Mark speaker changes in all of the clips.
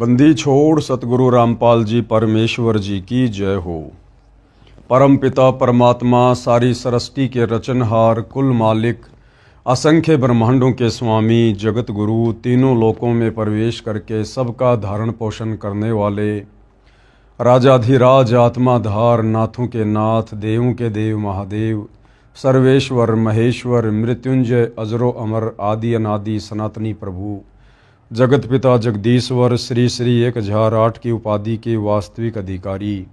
Speaker 1: बंदी छोड़ सतगुरु रामपाल जी परमेश्वर जी की जय हो। परम पिता परमात्मा सारी सृष्टि के रचनहार कुल मालिक असंख्य ब्रह्मांडों के स्वामी जगत गुरु तीनों लोकों में प्रवेश करके सबका धारण पोषण करने वाले राजाधिराज आत्माधार नाथों के नाथ देवों के देव महादेव सर्वेश्वर महेश्वर मृत्युंजय अजरो अमर आदि अनादि सनातनी प्रभु जगत पिता जगदीश्वर श्री श्री 1008 की उपाधि के वास्तविक अधिकारी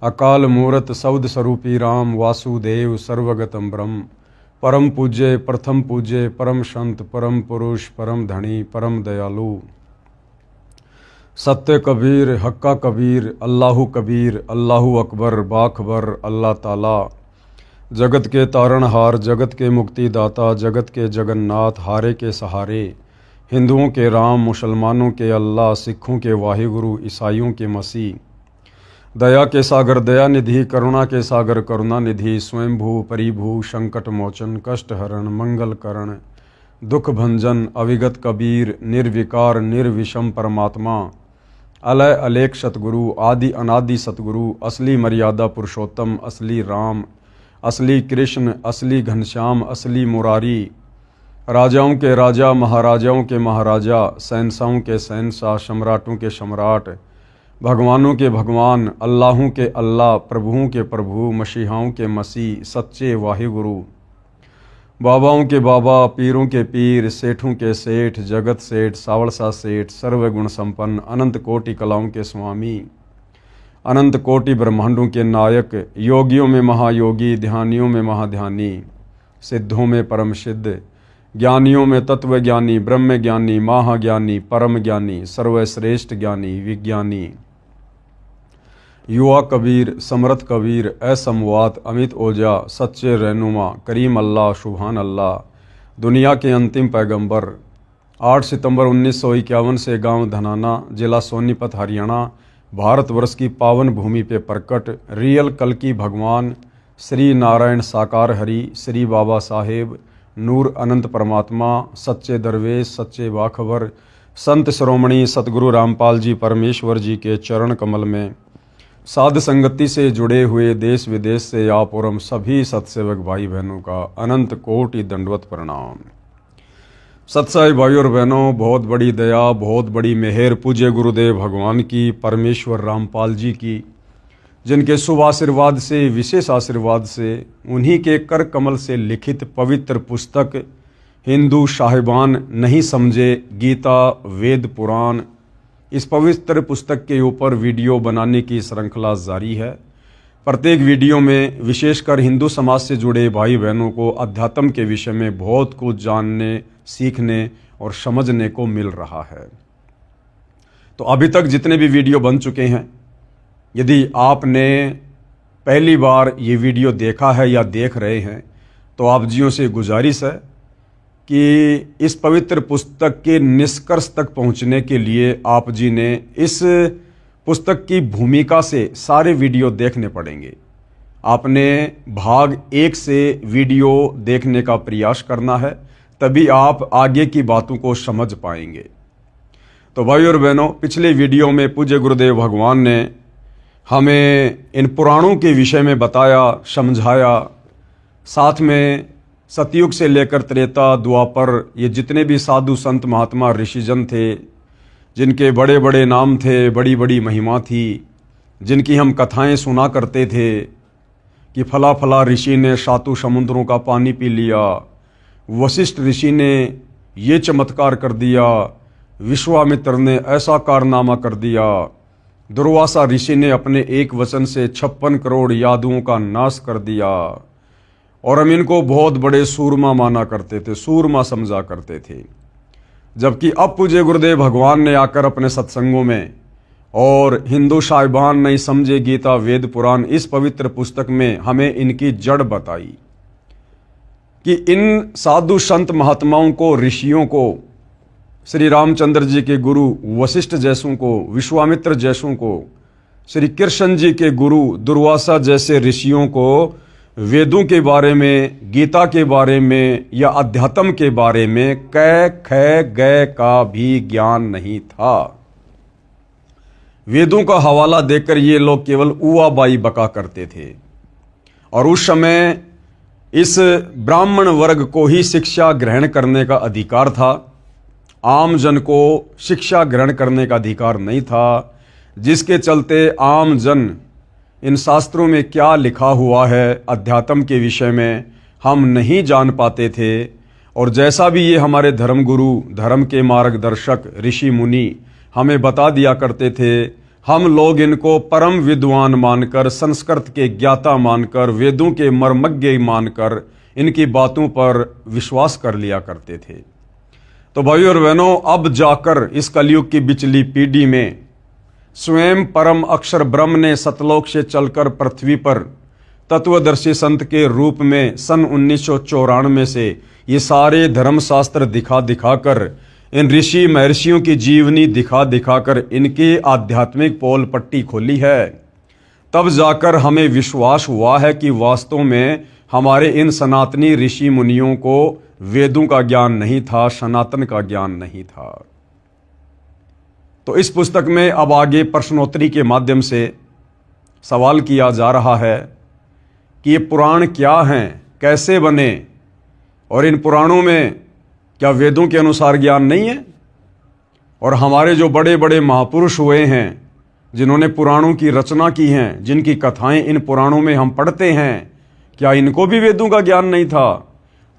Speaker 1: अकाल मूर्त शब्द स्वरूपी राम वासुदेव सर्वगतम ब्रह्म परम पूज्य प्रथम पूज्य परम संत परम पुरुष परम धनी परम दयालु सत्य कबीर हक्का कबीर अल्लाहु अकबर बाखबर अल्लाह ताला जगत के तारणहार जगत के मुक्तिदाता जगत के जगन्नाथ हारे के सहारे हिंदुओं के राम मुसलमानों के अल्लाह सिखों के वाहिगुरु ईसाइयों के मसीह दया के सागर दया निधि करुणा के सागर करुणा निधि स्वयंभू परिभू संकट मोचन कष्ट हरण मंगल करण दुख भंजन अविगत कबीर निर्विकार निर्विषम परमात्मा अलय अलेख सतगुरु आदि अनादि सतगुरु असली मर्यादा पुरुषोत्तम असली राम असली कृष्ण असली घनश्याम असली मुरारी राजाओं के राजा महाराजाओं के महाराजा शहंशाहों के शहंशाह सम्राटों के सम्राट भगवानों के भगवान अल्लाहों के अल्लाह प्रभुओं के प्रभु मसीहाओं के मसीह सच्चे वाहिगुरु बाबाओं के बाबा पीरों के पीर सेठों के सेठ जगत सेठ सावड़सा सेठ सर्वगुण संपन्न अनंत कोटि कलाओं के स्वामी अनंत कोटि ब्रह्मांडों के नायक योगियों में महायोगी ध्यानियों में महाध्यानी सिद्धों में परम सिद्ध ज्ञानियों में तत्व ज्ञानी ब्रह्म ज्ञानी महाज्ञानी परम ज्ञानी सर्वश्रेष्ठ ज्ञानी विज्ञानी युवा कबीर समर्थ कबीर असमवात अमित ओजा सच्चे रहनुमा करीम अल्लाह सुभान अल्लाह दुनिया के अंतिम पैगंबर 8 सितंबर 1951 से गांव धनाना जिला सोनीपत हरियाणा भारतवर्ष की पावन भूमि पे प्रकट रियल कल की भगवान श्री नारायण साकार हरि श्री बाबा साहेब नूर अनंत परमात्मा सच्चे दरवेश सच्चे बाखबर संत श्रोमणी सतगुरु रामपाल जी परमेश्वर जी के चरण कमल में साध संगति से जुड़े हुए देश विदेश से आप और हम सभी सत्सेवक भाई बहनों का अनंत कोटि दंडवत प्रणाम। सत्साई भाई और बहनों, बहुत बड़ी दया बहुत बड़ी मेहर पूज्य गुरुदेव भगवान की परमेश्वर रामपाल जी की जिनके शुभ आशीर्वाद से विशेष आशीर्वाद से उन्हीं के कर कमल से लिखित पवित्र पुस्तक हिंदू साहिबान नहीं समझे गीता वेद पुराण इस पवित्र पुस्तक के ऊपर वीडियो बनाने की श्रृंखला जारी है। प्रत्येक वीडियो में विशेषकर हिंदू समाज से जुड़े भाई बहनों को अध्यात्म के विषय में बहुत कुछ जानने सीखने और समझने को मिल रहा है। तो अभी तक जितने भी वीडियो बन चुके हैं, यदि आपने पहली बार ये वीडियो देखा है या देख रहे हैं तो आप जियों से गुजारिश है कि इस पवित्र पुस्तक के निष्कर्ष तक पहुंचने के लिए आप जी ने इस पुस्तक की भूमिका से सारे वीडियो देखने पड़ेंगे। आपने भाग 1 से वीडियो देखने का प्रयास करना है, तभी आप आगे की बातों को समझ पाएंगे। तो भाई और बहनों, पिछले वीडियो में पूज्य गुरुदेव भगवान ने हमें इन पुराणों के विषय में बताया समझाया, साथ में सतयुग से लेकर त्रेता द्वापर ये जितने भी साधु संत महात्मा ऋषिजन थे जिनके बड़े बड़े नाम थे बड़ी बड़ी महिमा थी, जिनकी हम कथाएं सुना करते थे कि फला फला ऋषि ने 7 समुद्रों का पानी पी लिया, वशिष्ठ ऋषि ने ये चमत्कार कर दिया, विश्वामित्र ने ऐसा कारनामा कर दिया, दुर्वासा ऋषि ने अपने एक वचन से 56 करोड़ यादुओं का नाश कर दिया और हम इनको बहुत बड़े सूरमा माना करते थे, सूरमा समझा करते थे। जबकि अब पूज्य गुरुदेव भगवान ने आकर अपने सत्संगों में और हिंदू साहिबान नहीं समझे गीता वेद पुराण इस पवित्र पुस्तक में हमें इनकी जड़ बताई कि इन साधु संत महात्माओं को ऋषियों को श्री रामचंद्र जी के गुरु वशिष्ठ जैसों को विश्वामित्र जैसों को श्री कृष्ण जी के गुरु दुर्वासा जैसे ऋषियों को वेदों के बारे में गीता के बारे में या अध्यात्म के बारे में कै ख गै का भी ज्ञान नहीं था। वेदों का हवाला देकर ये लोग केवल उआ बाई बका करते थे। और उस समय इस ब्राह्मण वर्ग को ही शिक्षा ग्रहण करने का अधिकार था, आम जन को शिक्षा ग्रहण करने का अधिकार नहीं था, जिसके चलते आम जन इन शास्त्रों में क्या लिखा हुआ है अध्यात्म के विषय में हम नहीं जान पाते थे। और जैसा भी ये हमारे धर्मगुरु, धर्म के मार्गदर्शक, ऋषि मुनि हमें बता दिया करते थे, हम लोग इनको परम विद्वान मानकर, संस्कृत के ज्ञाता मानकर, वेदों के मर्मज्ञ मानकर इनकी बातों पर विश्वास कर लिया करते थे। तो भाइयों और बहनों, अब जाकर इस कलयुग की बिचली पीढ़ी में स्वयं परम अक्षर ब्रह्म ने सतलोक से चलकर पृथ्वी पर तत्वदर्शी संत के रूप में सन 1994 से ये सारे धर्मशास्त्र दिखा दिखाकर, इन ऋषि महर्षियों की जीवनी दिखा दिखाकर इनकी आध्यात्मिक पोल पट्टी खोली है। तब जाकर हमें विश्वास हुआ है कि वास्तव में हमारे इन सनातनी ऋषि मुनियों को वेदों का ज्ञान नहीं था, सनातन का ज्ञान नहीं था। तो इस पुस्तक में अब आगे प्रश्नोत्तरी के माध्यम से सवाल किया जा रहा है कि ये पुराण क्या हैं, कैसे बने, और इन पुराणों में क्या वेदों के अनुसार ज्ञान नहीं है? और हमारे जो बड़े बड़े महापुरुष हुए हैं, जिन्होंने पुराणों की रचना की हैं, जिनकी कथाएं इन पुराणों में हम पढ़ते हैं, क्या इनको भी वेदों का ज्ञान नहीं था?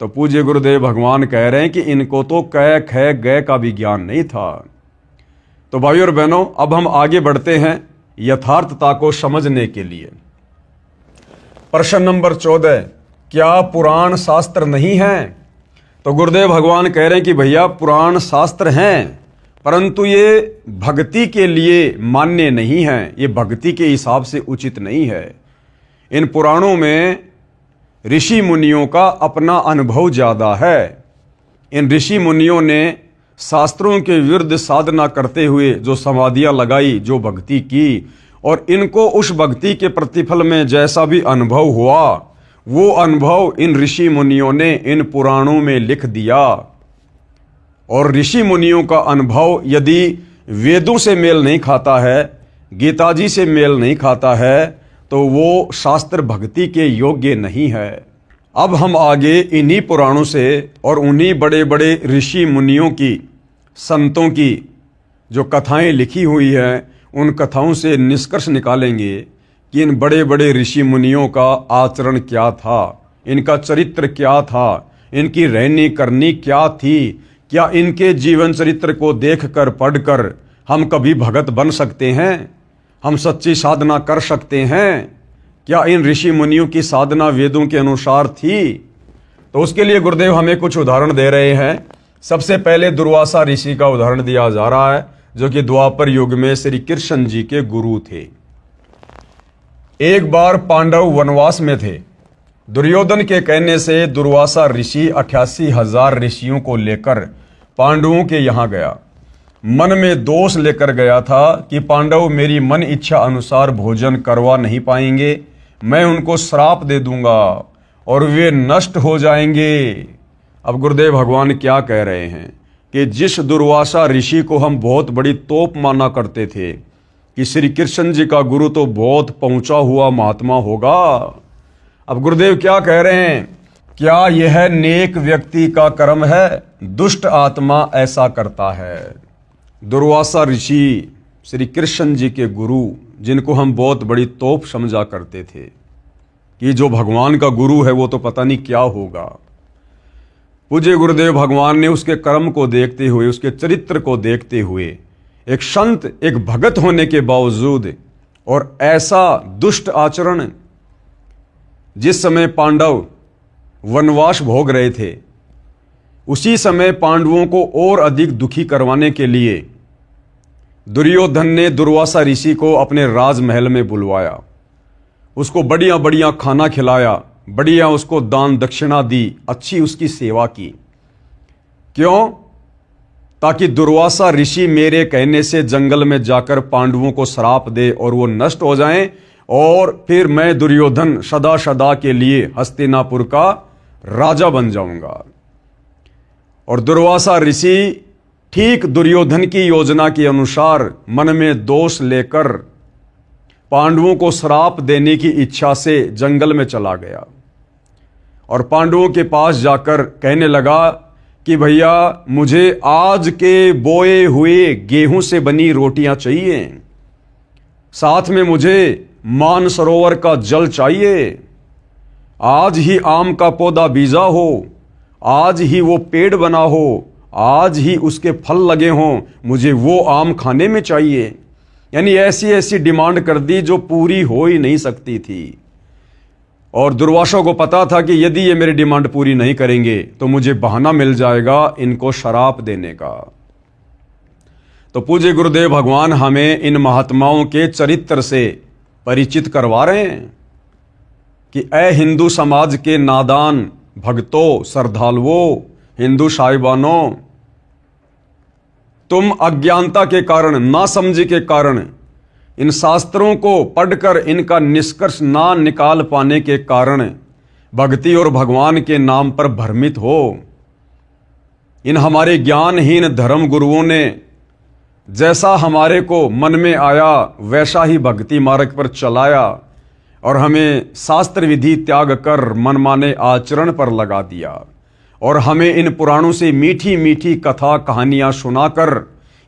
Speaker 1: तो पूज्य गुरुदेव भगवान कह रहे हैं कि इनको तो कै ख गय का भी ज्ञान नहीं था। तो भाइयों और बहनों, अब हम आगे बढ़ते हैं यथार्थता को समझने के लिए। प्रश्न नंबर 14, क्या पुराण शास्त्र नहीं है? तो गुरुदेव भगवान कह रहे हैं कि भैया पुराण शास्त्र हैं, परंतु ये भक्ति के लिए मान्य नहीं हैं, ये भक्ति के हिसाब से उचित नहीं है। इन पुराणों में ऋषि मुनियों का अपना अनुभव ज़्यादा है। इन ऋषि मुनियों ने शास्त्रों के विरुद्ध साधना करते हुए जो समाधियां लगाई, जो भक्ति की, और इनको उस भक्ति के प्रतिफल में जैसा भी अनुभव हुआ, वो अनुभव इन ऋषि मुनियों ने इन पुराणों में लिख दिया। और ऋषि मुनियों का अनुभव यदि वेदों से मेल नहीं खाता है, गीता जी से मेल नहीं खाता है, तो वो शास्त्र भक्ति के योग्य नहीं है। अब हम आगे इन्हीं पुराणों से और उन्हीं बड़े बड़े ऋषि मुनियों की, संतों की जो कथाएं लिखी हुई हैं, उन कथाओं से निष्कर्ष निकालेंगे कि इन बड़े बड़े ऋषि मुनियों का आचरण क्या था, इनका चरित्र क्या था, इनकी रहनी करनी क्या थी। क्या इनके जीवन चरित्र को देखकर, पढ़कर हम कभी भगत बन सकते हैं? हम सच्ची साधना कर सकते हैं? क्या इन ऋषि मुनियों की साधना वेदों के अनुसार थी? तो उसके लिए गुरुदेव हमें कुछ उदाहरण दे रहे हैं। सबसे पहले दुर्वासा ऋषि का उदाहरण दिया जा रहा है, जो कि द्वापर युग में श्री कृष्ण जी के गुरु थे। एक बार पांडव वनवास में थे। दुर्योधन के कहने से दुर्वासा ऋषि 88,000 ऋषियों को लेकर पांडवों के यहाँ गया। मन में दोष लेकर गया था कि पांडव मेरी मन इच्छा अनुसार भोजन करवा नहीं पाएंगे, मैं उनको श्राप दे दूंगा और वे नष्ट हो जाएंगे। अब गुरुदेव भगवान क्या कह रहे हैं कि जिस दुर्वासा ऋषि को हम बहुत बड़ी तोप माना करते थे कि श्री कृष्ण जी का गुरु तो बहुत पहुंचा हुआ महात्मा होगा, अब गुरुदेव क्या कह रहे हैं, क्या यह नेक व्यक्ति का कर्म है? दुष्ट आत्मा ऐसा करता है। दुर्वासा ऋषि श्री कृष्ण जी के गुरु, जिनको हम बहुत बड़ी तोप समझा करते थे कि जो भगवान का गुरु है वो तो पता नहीं क्या होगा। पूज्य गुरुदेव भगवान ने उसके कर्म को देखते हुए, उसके चरित्र को देखते हुए, एक संत, एक भगत होने के बावजूद और ऐसा दुष्ट आचरण, जिस समय पांडव वनवास भोग रहे थे, उसी समय पांडवों को और अधिक दुखी करवाने के लिए दुर्योधन ने दुर्वासा ऋषि को अपने राजमहल में बुलवाया, उसको बढ़िया बढ़िया खाना खिलाया, बढ़िया उसको दान दक्षिणा दी, अच्छी उसकी सेवा की। क्यों? ताकि दुर्वासा ऋषि मेरे कहने से जंगल में जाकर पांडवों को श्राप दे और वो नष्ट हो जाएं, और फिर मैं दुर्योधन सदा सदा के लिए हस्तिनापुर का राजा बन जाऊंगा। और दुर्वासा ऋषि ठीक दुर्योधन की योजना के अनुसार मन में दोष लेकर पांडवों को श्राप देने की इच्छा से जंगल में चला गया और पांडवों के पास जाकर कहने लगा कि भैया मुझे आज के बोए हुए गेहूं से बनी रोटियां चाहिए, साथ में मुझे मानसरोवर का जल चाहिए, आज ही आम का पौधा बीजा हो, आज ही वो पेड़ बना हो, आज ही उसके फल लगे हों, मुझे वो आम खाने में चाहिए। यानी ऐसी ऐसी डिमांड कर दी जो पूरी हो ही नहीं सकती थी। और दुर्वासा को पता था कि यदि ये मेरी डिमांड पूरी नहीं करेंगे तो मुझे बहाना मिल जाएगा इनको शराप देने का। तो पूज्य गुरुदेव भगवान हमें इन महात्माओं के चरित्र से परिचित करवा रहे हैं कि ए हिंदू समाज के नादान भक्तों, श्रद्धालुओं, हिंदू साहिबानों, तुम अज्ञानता के कारण, नासमझी के कारण, इन शास्त्रों को पढ़कर इनका निष्कर्ष ना निकाल पाने के कारण भक्ति और भगवान के नाम पर भ्रमित हो। इन हमारे ज्ञानहीन धर्म गुरुओं ने जैसा हमारे को मन में आया वैसा ही भक्ति मार्ग पर चलाया और हमें शास्त्र विधि त्याग कर मनमाने आचरण पर लगा दिया और हमें इन पुराणों से मीठी मीठी कथा कहानियां सुनाकर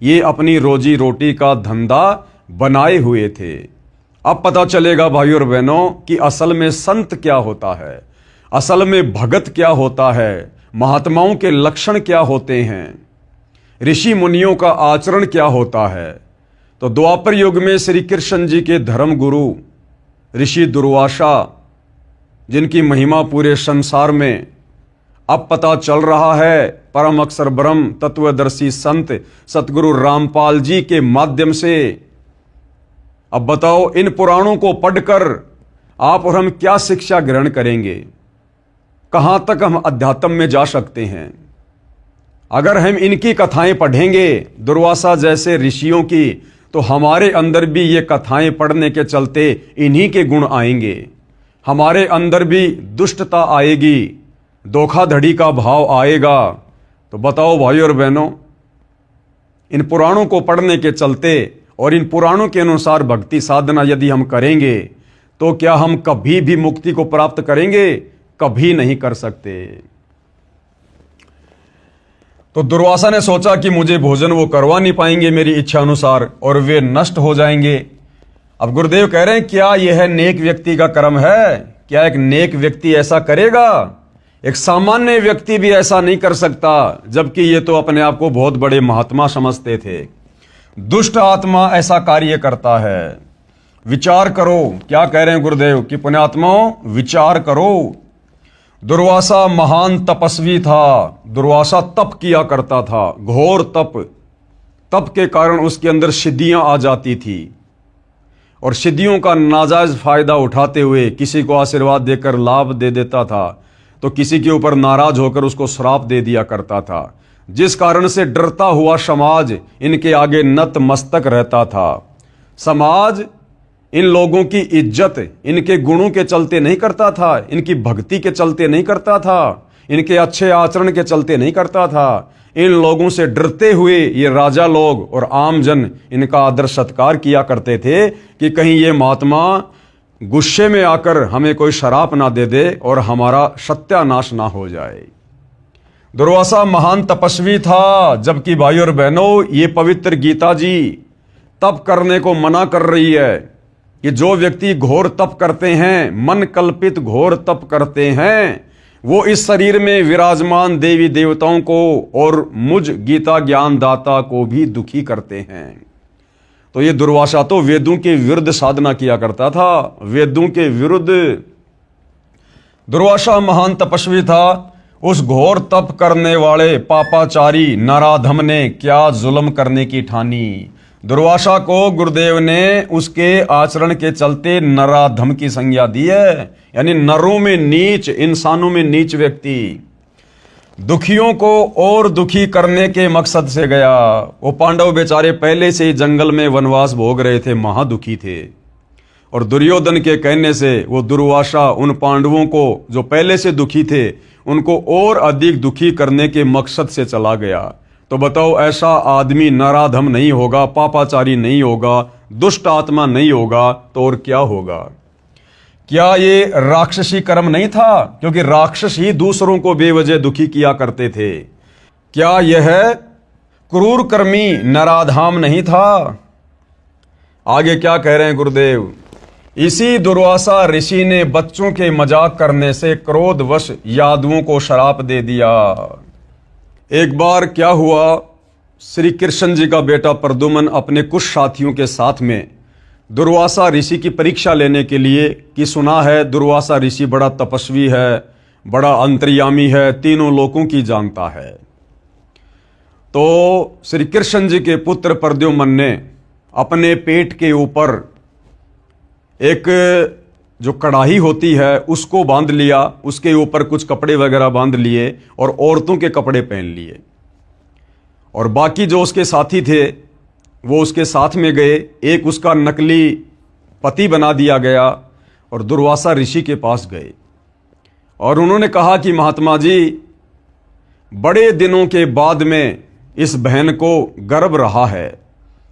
Speaker 1: ये अपनी रोजी रोटी का धंधा बनाए हुए थे। अब पता चलेगा भाई और बहनों कि असल में संत क्या होता है, असल में भगत क्या होता है, महात्माओं के लक्षण क्या होते हैं, ऋषि मुनियों का आचरण क्या होता है। तो द्वापर युग में श्री कृष्ण जी के धर्म गुरु ऋषि दुर्वासा, जिनकी महिमा पूरे संसार में अब पता चल रहा है, परम अक्षर ब्रह्म तत्वदर्शी संत सतगुरु रामपाल जी के माध्यम से। अब बताओ इन पुराणों को पढ़कर आप और हम क्या शिक्षा ग्रहण करेंगे, कहां तक हम अध्यात्म में जा सकते हैं। अगर हम इनकी कथाएं पढ़ेंगे दुर्वासा जैसे ऋषियों की, तो हमारे अंदर भी ये कथाएं पढ़ने के चलते इन्हीं के गुण आएंगे, हमारे अंदर भी दुष्टता आएगी, धोखाधड़ी का भाव आएगा। तो बताओ भाई और बहनों, इन पुराणों को पढ़ने के चलते और इन पुराणों के अनुसार भक्ति साधना यदि हम करेंगे तो क्या हम कभी भी मुक्ति को प्राप्त करेंगे? कभी नहीं कर सकते। तो दुर्वासा ने सोचा कि मुझे भोजन वो करवा नहीं पाएंगे मेरी इच्छा अनुसार और वे नष्ट हो जाएंगे। अब गुरुदेव कह रहे हैं क्या यह नेक व्यक्ति का कर्म है? क्या एक नेक व्यक्ति ऐसा करेगा? एक सामान्य व्यक्ति भी ऐसा नहीं कर सकता, जबकि ये तो अपने आप को बहुत बड़े महात्मा समझते थे। दुष्ट आत्मा ऐसा कार्य करता है। विचार करो, क्या कह रहे हैं गुरुदेव कि पुण्यात्माओं विचार करो। दुर्वासा महान तपस्वी था, दुर्वासा तप किया करता था, घोर तप। तप के कारण उसके अंदर सिद्धियां आ जाती थी और सिद्धियों का नाजायज फायदा उठाते हुए किसी को आशीर्वाद देकर लाभ दे देता था तो किसी के ऊपर नाराज होकर उसको श्राप दे दिया करता था, जिस कारण से डरता हुआ समाज इनके आगे नत मस्तक रहता था। समाज इन लोगों की इज्जत इनके गुणों के चलते नहीं करता था, इनकी भक्ति के चलते नहीं करता था, इनके अच्छे आचरण के चलते नहीं करता था। इन लोगों से डरते हुए ये राजा लोग और आम जन इनका आदर सत्कार किया करते थे कि कहीं ये महात्मा गुस्से में आकर हमें कोई शराप ना दे दे और हमारा सत्यानाश ना हो जाए। दुर्वासा महान तपस्वी था, जबकि भाई और बहनों ये पवित्र गीता जी तप करने को मना कर रही है कि जो व्यक्ति घोर तप करते हैं, मन कल्पित घोर तप करते हैं, वो इस शरीर में विराजमान देवी देवताओं को और मुझ गीता ज्ञान दाता को भी दुखी करते हैं। तो ये दुर्वासा तो वेदों के विरुद्ध साधना किया करता था, वेदों के विरुद्ध। दुर्वासा महान तपस्वी था। उस घोर तप करने वाले पापाचारी नराधम ने क्या जुल्म करने की ठानी। दुर्वासा को गुरुदेव ने उसके आचरण के चलते नराधम की संज्ञा दी है, यानी नरों में नीच, इंसानों में नीच व्यक्ति। दुखियों को और दुखी करने के मकसद से गया। वो पांडव बेचारे पहले से ही जंगल में वनवास भोग रहे थे, महादुखी थे, और दुर्योधन के कहने से वो दुर्वासा उन पांडवों को जो पहले से दुखी थे उनको और अधिक दुखी करने के मकसद से चला गया। तो बताओ, ऐसा आदमी नराधम नहीं होगा, पापाचारी नहीं होगा, दुष्ट आत्मा नहीं होगा, तो और क्या होगा? क्या ये राक्षसी कर्म नहीं था? क्योंकि राक्षस ही दूसरों को बेवजह दुखी किया करते थे। क्या यह क्रूर कर्मी नराधाम नहीं था? आगे क्या कह रहे हैं गुरुदेव? इसी दुर्वासा ऋषि ने बच्चों के मजाक करने से क्रोधवश यादवों को श्राप दे दिया। एक बार क्या हुआ, श्री कृष्ण जी का बेटा प्रद्युम्न अपने कुछ साथियों के साथ में दुर्वासा ऋषि की परीक्षा लेने के लिए, कि सुना है दुर्वासा ऋषि बड़ा तपस्वी है, बड़ा अंतर्यामी है, तीनों लोकों की जानता है। तो श्री कृष्ण जी के पुत्र प्रद्युम्न ने अपने पेट के ऊपर एक जो कढ़ाई होती है उसको बांध लिया, उसके ऊपर कुछ कपड़े वगैरह बांध लिए और औरतों के कपड़े पहन लिए, और बाकी जो उसके साथी थे वो उसके साथ में गए। एक उसका नकली पति बना दिया गया और दुर्वासा ऋषि के पास गए और उन्होंने कहा कि महात्मा जी, बड़े दिनों के बाद में इस बहन को गर्भ रहा है,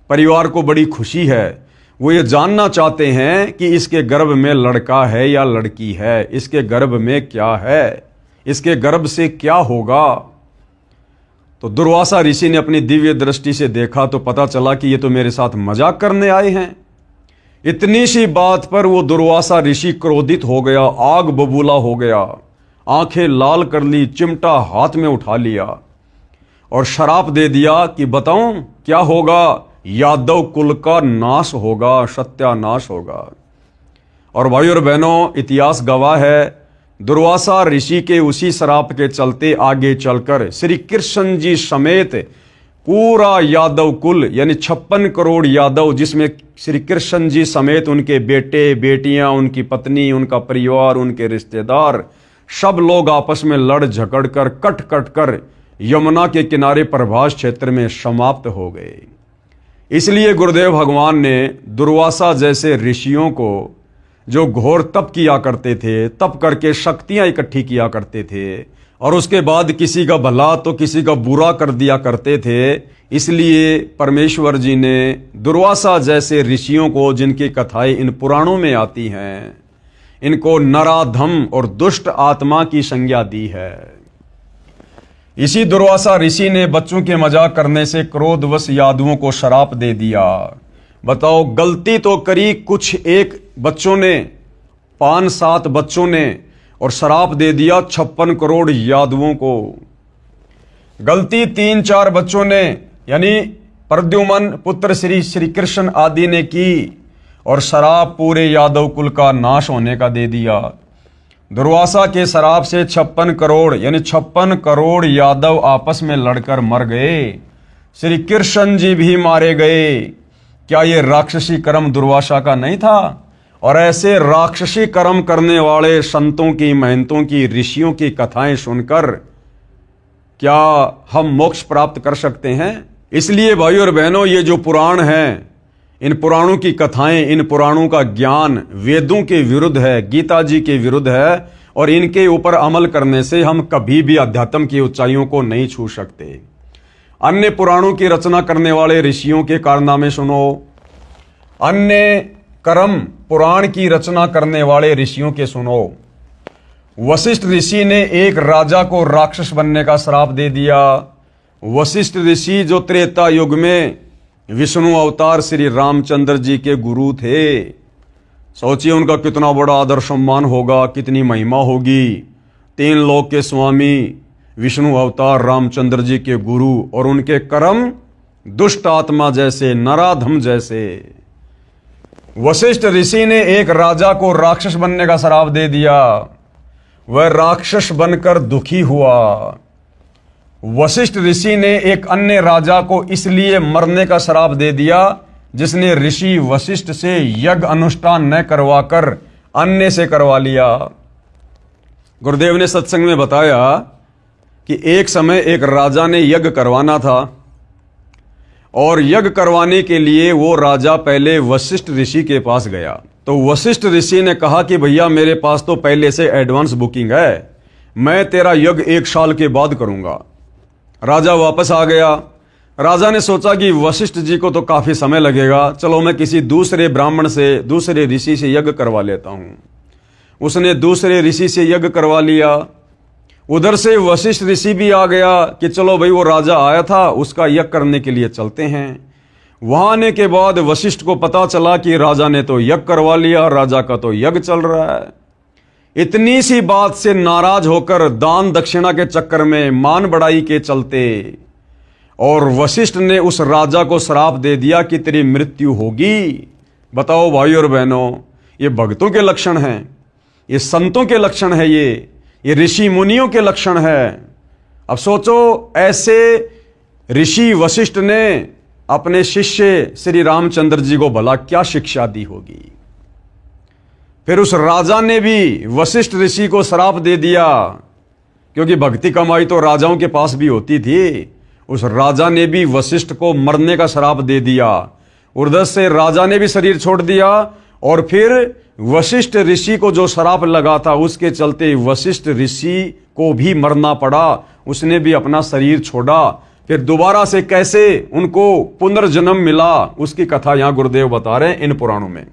Speaker 1: परिवार को बड़ी खुशी है, वो ये जानना चाहते हैं कि इसके गर्भ में लड़का है या लड़की है, इसके गर्भ में क्या है, इसके गर्भ से क्या होगा। तो दुर्वासा ऋषि ने अपनी दिव्य दृष्टि से देखा तो पता चला कि ये तो मेरे साथ मजाक करने आए हैं। इतनी सी बात पर वो दुर्वासा ऋषि क्रोधित हो गया, आग बबूला हो गया, आंखें लाल कर ली, चिमटा हाथ में उठा लिया और श्राप दे दिया कि बताऊं क्या होगा? यादव कुल का नाश होगा, सत्यानाश होगा। और भाइयों और बहनों, इतिहास गवाह है, दुर्वासा ऋषि के उसी श्राप के चलते आगे चलकर श्री कृष्ण जी समेत पूरा यादव कुल, यानी 56 करोड़ यादव, जिसमें श्री कृष्ण जी समेत उनके बेटे बेटियां, उनकी पत्नी, उनका परिवार, उनके रिश्तेदार, सब लोग आपस में लड़ झगड़ कर कट कट कर यमुना के किनारे प्रभास क्षेत्र में समाप्त हो गए। इसलिए गुरुदेव भगवान ने दुर्वासा जैसे ऋषियों को, जो घोर तप किया करते थे, तप करके शक्तियां इकट्ठी किया करते थे और उसके बाद किसी का भला तो किसी का बुरा कर दिया करते थे, इसलिए परमेश्वर जी ने दुर्वासा जैसे ऋषियों को, जिनकी कथाएं इन पुराणों में आती हैं, इनको नराधम और दुष्ट आत्मा की संज्ञा दी है। इसी दुर्वासा ऋषि ने बच्चों के मजाक करने से क्रोधवश यादवों को श्राप दे दिया। बताओ, गलती तो करी कुछ एक बच्चों ने, 5-7 बच्चों ने, और श्राप दे दिया 56 करोड़ यादवों को। गलती 3-4 बच्चों ने, यानी प्रद्युम्न पुत्र श्री कृष्ण आदि ने की, और श्राप पूरे यादव कुल का नाश होने का दे दिया। दुर्वासा के श्राप से 56 करोड़, यानी 56 करोड़ यादव आपस में लड़कर मर गए। श्री कृष्ण जी भी मारे गए। क्या ये राक्षसी कर्म दुर्वासा का नहीं था? और ऐसे राक्षसी कर्म करने वाले संतों की, महंतों की, ऋषियों की कथाएं सुनकर क्या हम मोक्ष प्राप्त कर सकते हैं? इसलिए भाइयों और बहनों, ये जो पुराण हैं, इन पुराणों की कथाएं, इन पुराणों का ज्ञान वेदों के विरुद्ध है, गीता जी के विरुद्ध है, और इनके ऊपर अमल करने से हम कभी भी अध्यात्म की ऊंचाइयों को नहीं छू सकते। अन्य पुराणों की रचना करने वाले ऋषियों के कारनामे सुनो, अन्य कर्म पुराण की रचना करने वाले ऋषियों के सुनो। वशिष्ठ ऋषि ने एक राजा को राक्षस बनने का श्राप दे दिया। वशिष्ठ ऋषि जो त्रेता युग में विष्णु अवतार श्री रामचंद्र जी के गुरु थे, सोचिए उनका कितना बड़ा आदर सम्मान होगा, कितनी महिमा होगी। 3 लोक के स्वामी विष्णु अवतार रामचंद्र जी के गुरु, और उनके कर्म दुष्ट आत्मा जैसे, नराधम जैसे। वशिष्ठ ऋषि ने एक राजा को राक्षस बनने का श्राप दे दिया। वह राक्षस बनकर दुखी हुआ। वशिष्ठ ऋषि ने एक अन्य राजा को इसलिए मरने का श्राप दे दिया जिसने ऋषि वशिष्ठ से यज्ञ अनुष्ठान न करवाकर अन्य से करवा लिया। गुरुदेव ने सत्संग में बताया कि एक समय एक राजा ने यज्ञ करवाना था, और यज्ञ करवाने के लिए वो राजा पहले वशिष्ठ ऋषि के पास गया। तो वशिष्ठ ऋषि ने कहा कि भैया, मेरे पास तो पहले से एडवांस बुकिंग है, मैं तेरा यज्ञ 1 साल के बाद करूंगा। राजा वापस आ गया। राजा ने सोचा कि वशिष्ठ जी को तो काफी समय लगेगा, चलो मैं किसी दूसरे ब्राह्मण से, दूसरे ऋषि से यज्ञ करवा लेता हूं। उसने दूसरे ऋषि से यज्ञ करवा लिया। उधर से वशिष्ठ ऋषि भी आ गया कि चलो भाई, वो राजा आया था, उसका यज्ञ करने के लिए चलते हैं। वहां आने के बाद वशिष्ठ को पता चला कि राजा ने तो यज्ञ करवा लिया, राजा का तो यज्ञ चल रहा है। इतनी सी बात से नाराज होकर दान दक्षिणा के चक्कर में, मान बढ़ाई के चलते, और वशिष्ठ ने उस राजा को श्राप दे दिया कि तेरी मृत्यु होगी। बताओ भाई और बहनों, ये भक्तों के लक्षण हैं, ये संतों के लक्षण है, ये ऋषि मुनियों के लक्षण है। अब सोचो, ऐसे ऋषि वशिष्ठ ने अपने शिष्य श्री रामचंद्र जी को भला क्या शिक्षा दी होगी। फिर उस राजा ने भी वशिष्ठ ऋषि को श्राप दे दिया, क्योंकि भक्ति कमाई तो राजाओं के पास भी होती थी। उस राजा ने भी वशिष्ठ को मरने का श्राप दे दिया। उधर से राजा ने भी शरीर छोड़ दिया, और फिर वशिष्ठ ऋषि को जो श्राप लगा था उसके चलते वशिष्ठ ऋषि को भी मरना पड़ा, उसने भी अपना शरीर छोड़ा। फिर दोबारा से कैसे उनको पुनर्जन्म मिला, उसकी कथा यहां गुरुदेव बता रहे हैं इन पुराणों में।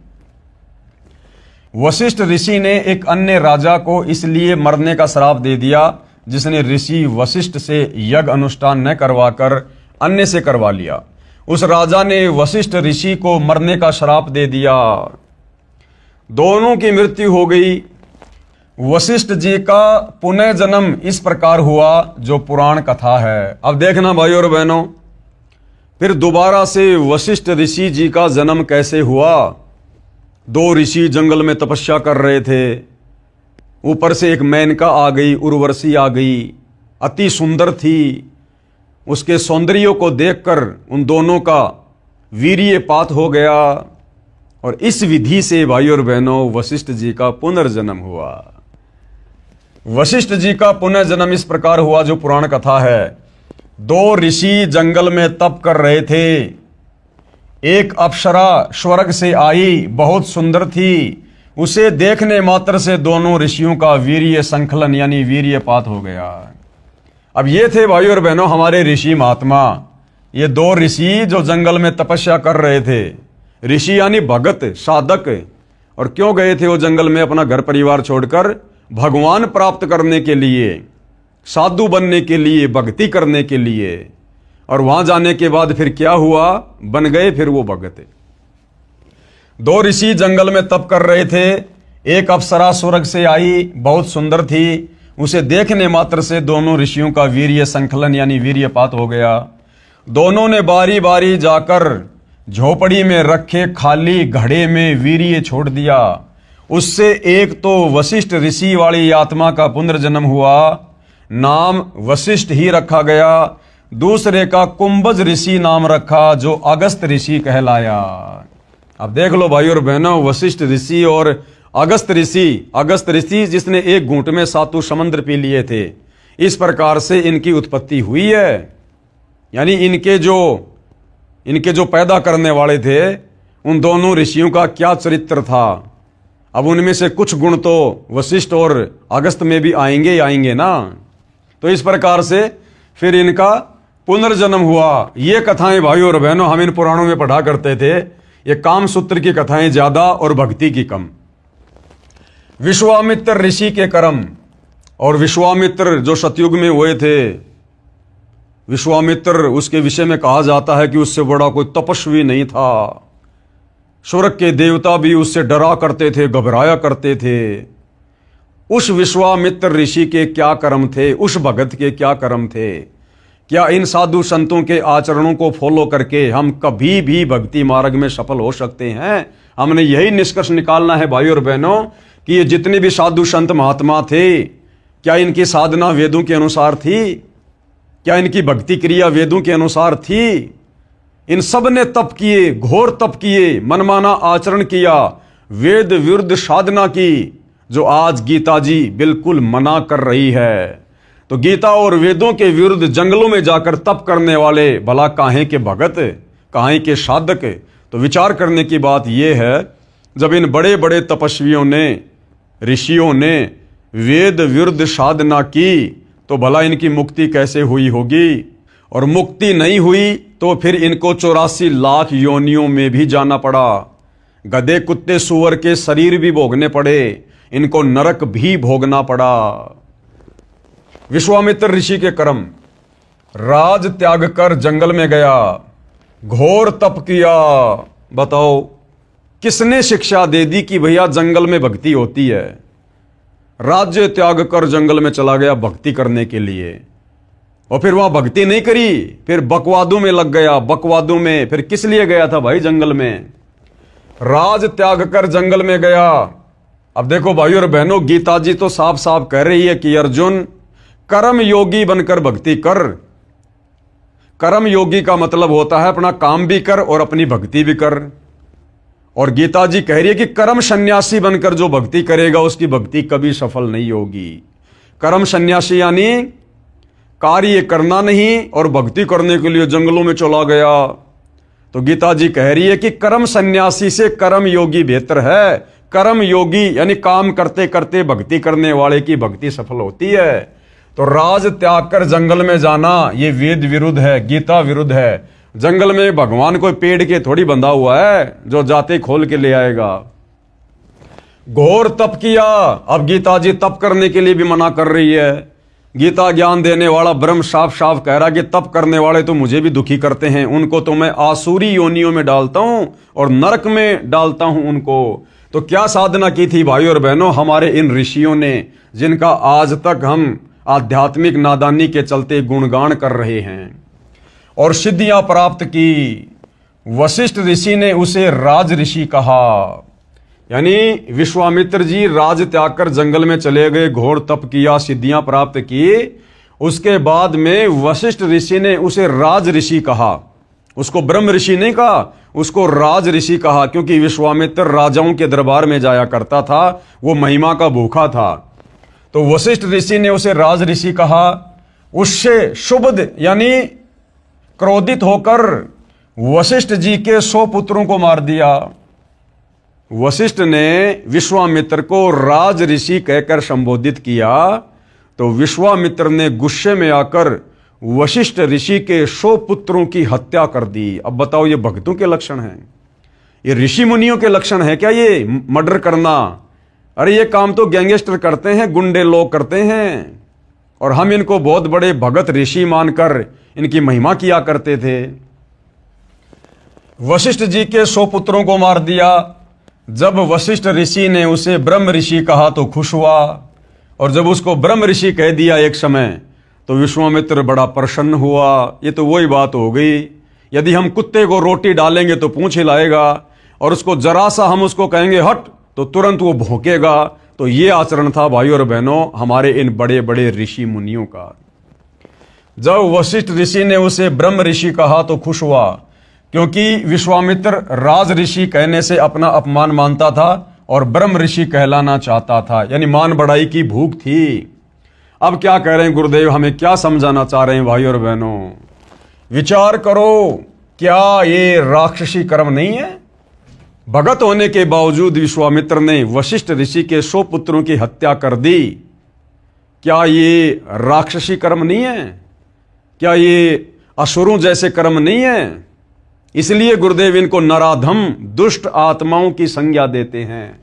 Speaker 1: वशिष्ठ ऋषि ने एक अन्य राजा को इसलिए मरने का श्राप दे दिया जिसने ऋषि वशिष्ठ से यज्ञ अनुष्ठान न करवाकर अन्य से करवा लिया। उस राजा ने वशिष्ठ ऋषि को मरने का श्राप दे दिया। दोनों की मृत्यु हो गई। वशिष्ठ जी का पुनः जन्म इस प्रकार हुआ जो पुराण कथा है। अब देखना भाई और बहनों, फिर दोबारा से वशिष्ठ ऋषि जी का जन्म कैसे हुआ। दो ऋषि जंगल में तपस्या कर रहे थे, ऊपर से एक मेनका आ गई, उर्वशी आ गई, अति सुंदर थी। उसके सौंदर्य को देखकर उन दोनों का वीर्यपात हो गया, और इस विधि से भाई और बहनों वशिष्ठ जी का पुनर्जन्म हुआ। वशिष्ठ जी का पुनर्जन्म इस प्रकार हुआ जो पुराण कथा है। दो ऋषि जंगल में तप कर रहे थे। एक अप्सरा स्वर्ग से आई, बहुत सुंदर थी। उसे देखने मात्र से दोनों ऋषियों का वीर्य संकलन यानी वीर्यपात हो गया। अब ये थे भाई और बहनों हमारे ऋषि महात्मा, ये दो ऋषि जो जंगल में तपस्या कर रहे थे। ऋषि यानी भगत, साधक। और क्यों गए थे वो जंगल में अपना घर परिवार छोड़कर? भगवान प्राप्त करने के लिए, साधु बनने के लिए, भक्ति करने के लिए। और वहां जाने के बाद फिर क्या हुआ? बन गए फिर वो भगत। दो ऋषि जंगल में तप कर रहे थे। एक अप्सरा स्वर्ग से आई, बहुत सुंदर थी। उसे देखने मात्र से दोनों ऋषियों का वीर्य संकलन यानी वीर्यपात हो गया। दोनों ने बारी बारी जाकर झोपड़ी में रखे खाली घड़े में वीर्य छोड़ दिया। उससे एक तो वशिष्ठ ऋषि वाली आत्मा का पुनर्जन्म हुआ, नाम वशिष्ठ ही रखा गया। दूसरे का कुंभज ऋषि नाम रखा जो अगस्त ऋषि कहलाया। अब देख लो भाई और बहनों, वशिष्ठ ऋषि और अगस्त ऋषि जिसने एक घूंट में 7 समुद्र पी लिए थे। इस प्रकार से इनकी उत्पत्ति हुई है। यानी इनके जो पैदा करने वाले थे उन दोनों ऋषियों का क्या चरित्र था। अब उनमें से कुछ गुण तो वशिष्ठ और अगस्त में भी आएंगे ना। तो इस प्रकार से फिर इनका पुनर्जन्म हुआ। ये कथाएं भाई और बहनों हम इन पुराणों में पढ़ा करते थे। ये काम सूत्र की कथाएं ज्यादा और भक्ति की कम। विश्वामित्र ऋषि के कर्म, और विश्वामित्र जो सतयुग में हुए थे, विश्वामित्र उसके विषय में कहा जाता है कि उससे बड़ा कोई तपस्वी नहीं था। स्वर्ग के देवता भी उससे डरा करते थे, घबराया करते थे। उस विश्वामित्र ऋषि के क्या कर्म थे, उस भगत के क्या कर्म थे। क्या इन साधु संतों के आचरणों को फॉलो करके हम कभी भी भक्ति मार्ग में सफल हो सकते हैं? हमने यही निष्कर्ष निकालना है भाई और बहनों कि ये जितने भी साधु संत महात्मा थे, क्या इनकी साधना वेदों के अनुसार थी? क्या इनकी भक्ति क्रिया वेदों के अनुसार थी? इन सब ने तप किए, घोर तप किए, मनमाना आचरण किया, वेद विरुद्ध साधना की, जो आज गीता जी बिल्कुल मना कर रही है। तो गीता और वेदों के विरुद्ध जंगलों में जाकर तप करने वाले भला काहे के भगत, काहे के साधक? तो विचार करने की बात यह है, जब इन बड़े बड़े तपस्वियों ने, ऋषियों ने वेद विरुद्ध साधना की तो भला इनकी मुक्ति कैसे हुई होगी? और मुक्ति नहीं हुई तो फिर इनको 84 लाख योनियों में भी जाना पड़ा। गधे कुत्ते सूअर के शरीर भी भोगने पड़े, इनको नरक भी भोगना पड़ा। विश्वामित्र ऋषि के कर्म, राज त्याग कर जंगल में गया, घोर तप किया। बताओ किसने शिक्षा दे दी कि भैया जंगल में भक्ति होती है? राज्य त्याग कर जंगल में चला गया भक्ति करने के लिए, और फिर वहां भक्ति नहीं करी, फिर बकवादों में लग गया। बकवादों में फिर किस लिए गया था भाई जंगल में? राज त्याग कर जंगल में गया। अब देखो भाई और बहनों, गीता जी तो साफ साफ कह रही है कि अर्जुन कर्म योगी बनकर भक्ति कर। कर्म योगी का मतलब होता है अपना काम भी कर और अपनी भक्ति भी कर। और गीता जी कह रही है कि कर्म सन्यासी बनकर जो भक्ति करेगा उसकी भक्ति कभी सफल नहीं होगी। कर्म सन्यासी यानी कार्य करना नहीं और भक्ति करने के लिए जंगलों में चला गया। तो गीता जी कह रही है कि कर्म सन्यासी से कर्म योगी बेहतर है। कर्म योगी यानी काम करते करते भक्ति करने वाले की भक्ति सफल होती है। तो राज त्याग कर जंगल में जाना ये वेद विरुद्ध है, गीता विरुद्ध है। जंगल में भगवान कोई पेड़ के थोड़ी बंधा हुआ है जो जाते खोल के ले आएगा। घोर तप किया। अब गीता जी तप करने के लिए भी मना कर रही है। गीता ज्ञान देने वाला ब्रह्म साफ साफ कह रहा कि तप करने वाले तो मुझे भी दुखी करते हैं, उनको तो मैं आसुरी योनियों में डालता हूं और नरक में डालता हूं उनको। तो क्या साधना की थी भाई और बहनों हमारे इन ऋषियों ने, जिनका आज तक हम आध्यात्मिक नादानी के चलते गुणगान कर रहे हैं और सिद्धियां प्राप्त की। वशिष्ठ ऋषि ने उसे राज ऋषि कहा, यानी विश्वामित्र जी राज त्याग कर जंगल में चले गए, घोर तप किया, सिद्धियां प्राप्त की। उसके बाद में वशिष्ठ ऋषि ने उसे राज ऋषि कहा। उसको ब्रह्म ऋषि नहीं कहा, उसको राज ऋषि कहा, क्योंकि विश्वामित्र राजाओं के दरबार में जाया करता था, वो महिमा का भूखा था। तो वशिष्ठ ऋषि ने उसे राज ऋषि कहा। उससे शुभ यानी क्रोधित होकर वशिष्ठ जी के 100 पुत्रों को मार दिया। वशिष्ठ ने विश्वामित्र को राज ऋषि कहकर संबोधित किया तो विश्वामित्र ने गुस्से में आकर वशिष्ठ ऋषि के 100 पुत्रों की हत्या कर दी। अब बताओ ये भक्तों के लक्षण हैं? ये ऋषि मुनियों के लक्षण है क्या ये मर्डर करना? अरे ये काम तो गैंगस्टर करते हैं, गुंडे लोग करते हैं, और हम इनको बहुत बड़े भगत ऋषि मानकर इनकी महिमा किया करते थे। वशिष्ठ जी के 100 पुत्रों को मार दिया। जब वशिष्ठ ऋषि ने उसे ब्रह्म ऋषि कहा तो खुश हुआ, और जब उसको ब्रह्म ऋषि कह दिया एक समय तो विश्वामित्र बड़ा प्रसन्न हुआ। ये तो वही बात हो गई, यदि हम कुत्ते को रोटी डालेंगे तो पूंछ हिलाएगा, और उसको जरा सा हम उसको कहेंगे हट तो तुरंत वो भौंकेगा। तो ये आचरण था भाई और बहनों हमारे इन बड़े बड़े ऋषि मुनियों का। जब वशिष्ठ ऋषि ने उसे ब्रह्म ऋषि कहा तो खुश हुआ, क्योंकि विश्वामित्र राज ऋषि कहने से अपना अपमान मानता था और ब्रह्म ऋषि कहलाना चाहता था, यानी मान बढ़ाई की भूख थी। अब क्या कह रहे हैं गुरुदेव, हमें क्या समझाना चाह रहे हैं भाई और बहनों? विचार करो, क्या ये राक्षसी कर्म नहीं है? भगत होने के बावजूद विश्वामित्र ने वशिष्ठ ऋषि के 100 पुत्रों की हत्या कर दी। क्या ये राक्षसी कर्म नहीं है? क्या ये असुरों जैसे कर्म नहीं है? इसलिए गुरुदेव इनको नराधम दुष्ट आत्माओं की संज्ञा देते हैं।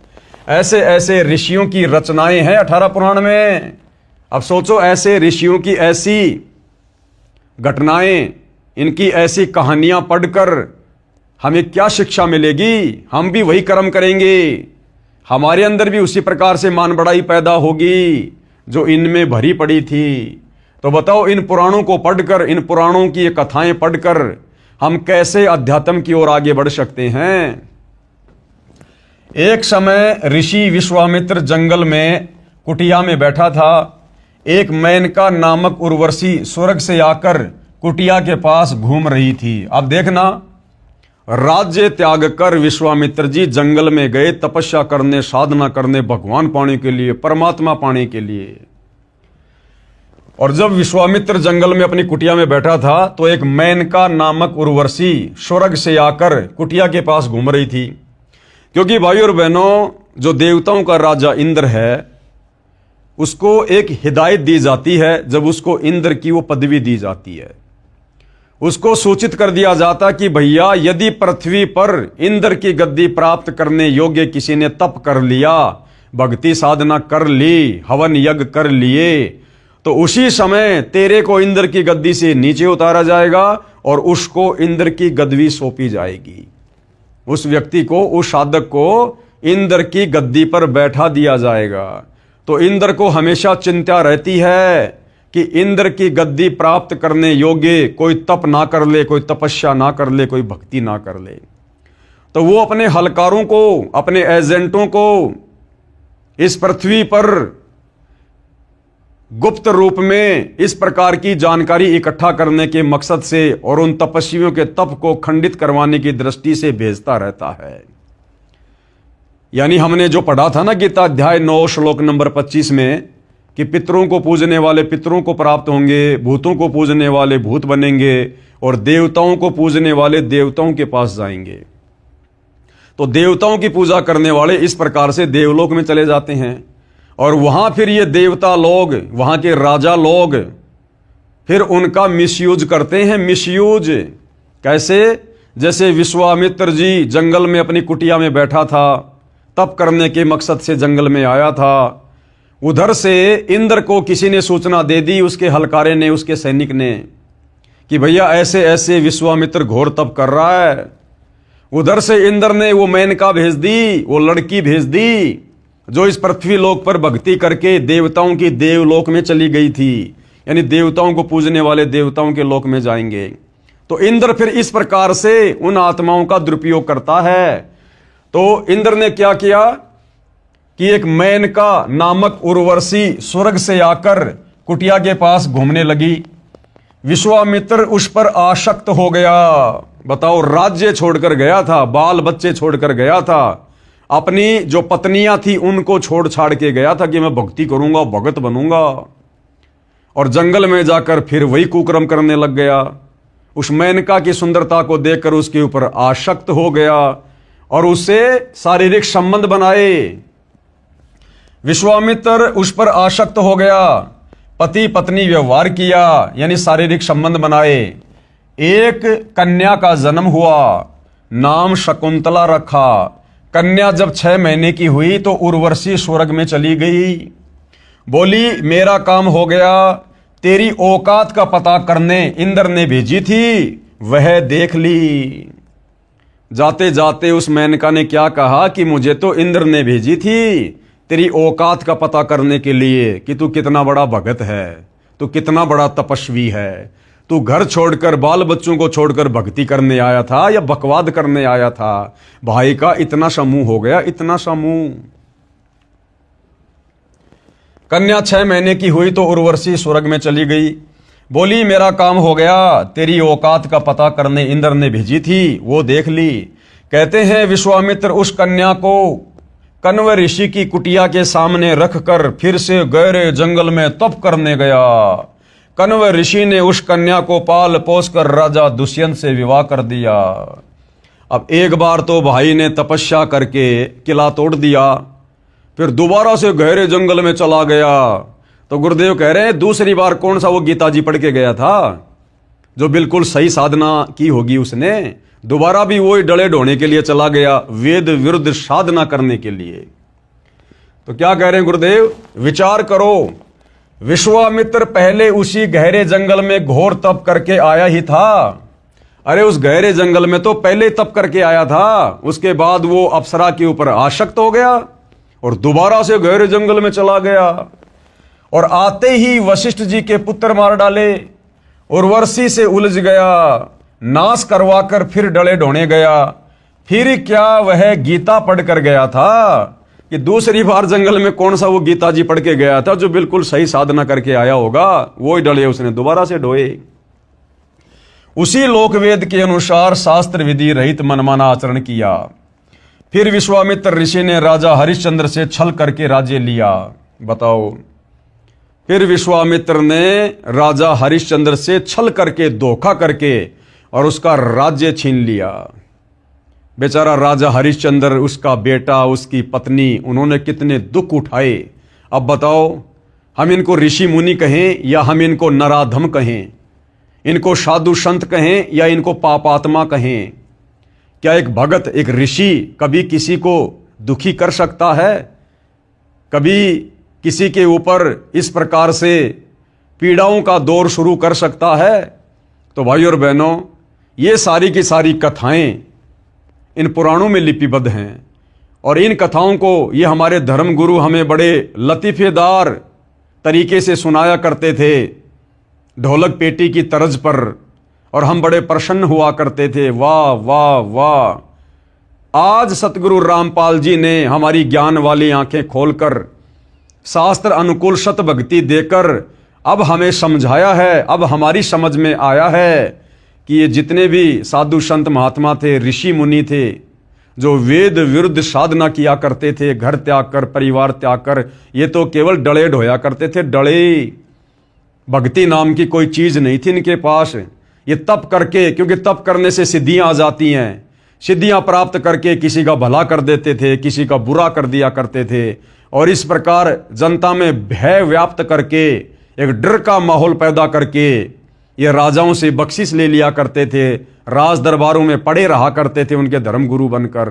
Speaker 1: ऐसे ऐसे ऋषियों की रचनाएं हैं 18 पुराण में। अब सोचो, ऐसे ऋषियों की ऐसी घटनाएं, इनकी ऐसी कहानियां पढ़कर हमें क्या शिक्षा मिलेगी? हम भी वही कर्म करेंगे, हमारे अंदर भी उसी प्रकार से मान बढ़ाई पैदा होगी जो इनमें भरी पड़ी थी। तो बताओ, इन पुराणों को पढ़कर, इन पुराणों की ये कथाएं पढ़कर हम कैसे अध्यात्म की ओर आगे बढ़ सकते हैं? एक समय ऋषि विश्वामित्र जंगल में कुटिया में बैठा था। एक मेनका नामक उर्वशी स्वर्ग से आकर कुटिया के पास घूम रही थी। अब देखना, राज्य त्याग कर विश्वामित्र जी जंगल में गए तपस्या करने, साधना करने, भगवान पाने के लिए, परमात्मा पाने के लिए। और जब विश्वामित्र जंगल में अपनी कुटिया में बैठा था तो एक मेनका नामक उर्वशी स्वर्ग से आकर कुटिया के पास घूम रही थी। क्योंकि भाई और बहनों, जो देवताओं का राजा इंद्र है उसको एक हिदायत दी जाती है जब उसको इंद्र की वो पदवी दी जाती है। उसको सूचित कर दिया जाता कि भैया यदि पृथ्वी पर इंद्र की गद्दी प्राप्त करने योग्य किसी ने तप कर लिया, भक्ति साधना कर ली, हवन यज्ञ कर लिए, तो उसी समय तेरे को इंद्र की गद्दी से नीचे उतारा जाएगा और उसको इंद्र की गद्दी सौंपी जाएगी। उस व्यक्ति को, उस साधक को इंद्र की गद्दी पर बैठा दिया जाएगा। तो इंद्र को हमेशा चिंता रहती है कि इंद्र की गद्दी प्राप्त करने योग्य कोई तप ना कर ले, कोई तपस्या ना कर ले, कोई भक्ति ना कर ले। तो वो अपने हलकारों को, अपने एजेंटों को इस पृथ्वी पर गुप्त रूप में इस प्रकार की जानकारी इकट्ठा करने के मकसद से और उन तपस्वियों के तप को खंडित करवाने की दृष्टि से भेजता रहता है। यानी हमने जो पढ़ा था ना गीता अध्याय 9 श्लोक नंबर 25 में कि पितरों को पूजने वाले पितरों को प्राप्त होंगे, भूतों को पूजने वाले भूत बनेंगे और देवताओं को पूजने वाले देवताओं के पास जाएंगे। तो देवताओं की पूजा करने वाले इस प्रकार से देवलोक में चले जाते हैं और वहां फिर ये देवता लोग, वहां के राजा लोग फिर उनका मिसयूज करते हैं। मिसयूज कैसे? जैसे विश्वामित्र जी जंगल में अपनी कुटिया में बैठा था, तप करने के मकसद से जंगल में आया था। उधर से इंद्र को किसी ने सूचना दे दी, उसके हलकारे ने, उसके सैनिक ने, कि भैया ऐसे ऐसे विश्वामित्र घोर तप कर रहा है। उधर से इंद्र ने वो मेनका भेज दी, वो लड़की भेज दी जो इस पृथ्वी लोक पर भक्ति करके देवताओं की देवलोक में चली गई थी, यानी देवताओं को पूजने वाले देवताओं के लोक में जाएंगे। तो इंद्र फिर इस प्रकार से उन आत्माओं का दुरुपयोग करता है। तो इंद्र ने क्या किया कि एक मेनका नामक उर्वशी स्वर्ग से आकर कुटिया के पास घूमने लगी। विश्वामित्र उस पर आसक्त हो गया। बताओ, राज्य छोड़कर गया था, बाल बच्चे छोड़कर गया था, अपनी जो पत्नियां थी उनको छोड़ छाड़ के गया था कि मैं भक्ति करूंगा, भगत बनूंगा, और जंगल में जाकर फिर वही कुकर्म करने लग गया। उस मेनका की सुंदरता को देखकर उसके ऊपर आसक्त हो गया और उससे शारीरिक संबंध बनाए। विश्वामित्र उस पर आसक्त हो गया, पति पत्नी व्यवहार किया, यानी शारीरिक संबंध बनाए। एक कन्या का जन्म हुआ, नाम शकुंतला रखा। कन्या जब 6 महीने की हुई तो उर्वशी स्वर्ग में चली गई। बोली मेरा काम हो गया, तेरी औकात का पता करने इंद्र ने भेजी थी, वह देख ली। जाते जाते उस मेनका ने क्या कहा कि मुझे तो इंद्र ने भेजी थी तेरी औकात का पता करने के लिए कि तू कितना बड़ा भगत है, तू कितना बड़ा तपस्वी है, तू घर छोड़कर, बाल बच्चों को छोड़कर भक्ति करने आया था या बकवाद करने आया था। भाई का इतना समूह हो गया, इतना समूह। कन्या 6 महीने की हुई तो उर्वशी स्वर्ग में चली गई। बोली मेरा काम हो गया, तेरी औकात का पता करने इंद्र ने भेजी थी, वो देख ली। कहते हैं विश्वामित्र उस कन्या को कण्व ऋषि की कुटिया के सामने रखकर फिर से गहरे जंगल में तप करने गया। कण्व ऋषि ने उस कन्या को पाल पोस कर राजा दुष्यंत से विवाह कर दिया। अब एक बार तो भाई ने तपस्या करके किला तोड़ दिया, फिर दोबारा से गहरे जंगल में चला गया। तो गुरुदेव कह रहे हैं दूसरी बार कौन सा वो गीता जी पढ़ के गया था जो बिल्कुल सही साधना की होगी उसने, दोबारा भी वो डले ढोने के लिए चला गया, वेद विरुद्ध साधना करने के लिए। तो क्या कह रहे हैं गुरुदेव, विचार करो, विश्वामित्र पहले उसी गहरे जंगल में घोर तप करके आया ही था। अरे उस गहरे जंगल में तो पहले तप करके आया था, उसके बाद वो अप्सरा के ऊपर आसक्त हो गया और दोबारा से गहरे जंगल में चला गया और आते ही वशिष्ठ जी के पुत्र मार डाले, उर्वशी से उलझ गया, नाश करवाकर फिर डले ढोने गया। फिर क्या वह गीता पढ़कर गया था कि दूसरी बार जंगल में कौन सा वो गीता जी पढ़ के गया था जो बिल्कुल सही साधना करके आया होगा, वो ही डले उसने दोबारा से ढोए। उसी लोकवेद के अनुसार शास्त्र विधि रहित मनमाना आचरण किया। फिर विश्वामित्र ऋषि ने राजा हरिश्चंद्र से छल करके राज्य लिया। बताओ, फिर विश्वामित्र ने राजा हरिश्चंद्र से छल करके, धोखा करके और उसका राज्य छीन लिया। बेचारा राजा हरिश्चंद्र, उसका बेटा, उसकी पत्नी, उन्होंने कितने दुख उठाए। अब बताओ, हम इनको ऋषि मुनि कहें या हम इनको नराधम कहें, इनको साधु संत कहें या इनको पापात्मा कहें। क्या एक भगत, एक ऋषि कभी किसी को दुखी कर सकता है? कभी किसी के ऊपर इस प्रकार से पीड़ाओं का दौर शुरू कर सकता है? तो भाइयों और बहनों, ये सारी की सारी कथाएं इन पुराणों में लिपिबद्ध हैं और इन कथाओं को ये हमारे धर्म गुरु हमें बड़े लतीफेदार तरीके से सुनाया करते थे, ढोलक पेटी की तर्ज पर, और हम बड़े प्रसन्न हुआ करते थे। वाह वाह वाह! आज सतगुरु रामपाल जी ने हमारी ज्ञान वाली आंखें खोलकर शास्त्र अनुकूल सत भक्ति देकर अब हमें समझाया है, अब हमारी समझ में आया है कि ये जितने भी साधु संत महात्मा थे, ऋषि मुनि थे, जो वेद विरुद्ध साधना किया करते थे, घर त्याग कर, परिवार त्याग कर, ये तो केवल डले ढोया करते थे, डले। भक्ति नाम की कोई चीज नहीं थी इनके पास। ये तप करके, क्योंकि तप करने से सिद्धियां आ जाती हैं, सिद्धियां प्राप्त करके किसी का भला कर देते थे, किसी का बुरा कर दिया करते थे, और इस प्रकार जनता में भय व्याप्त करके, एक डर का माहौल पैदा करके ये राजाओं से बख्शिश ले लिया करते थे, राज दरबारों में पड़े रहा करते थे उनके धर्म गुरु बनकर।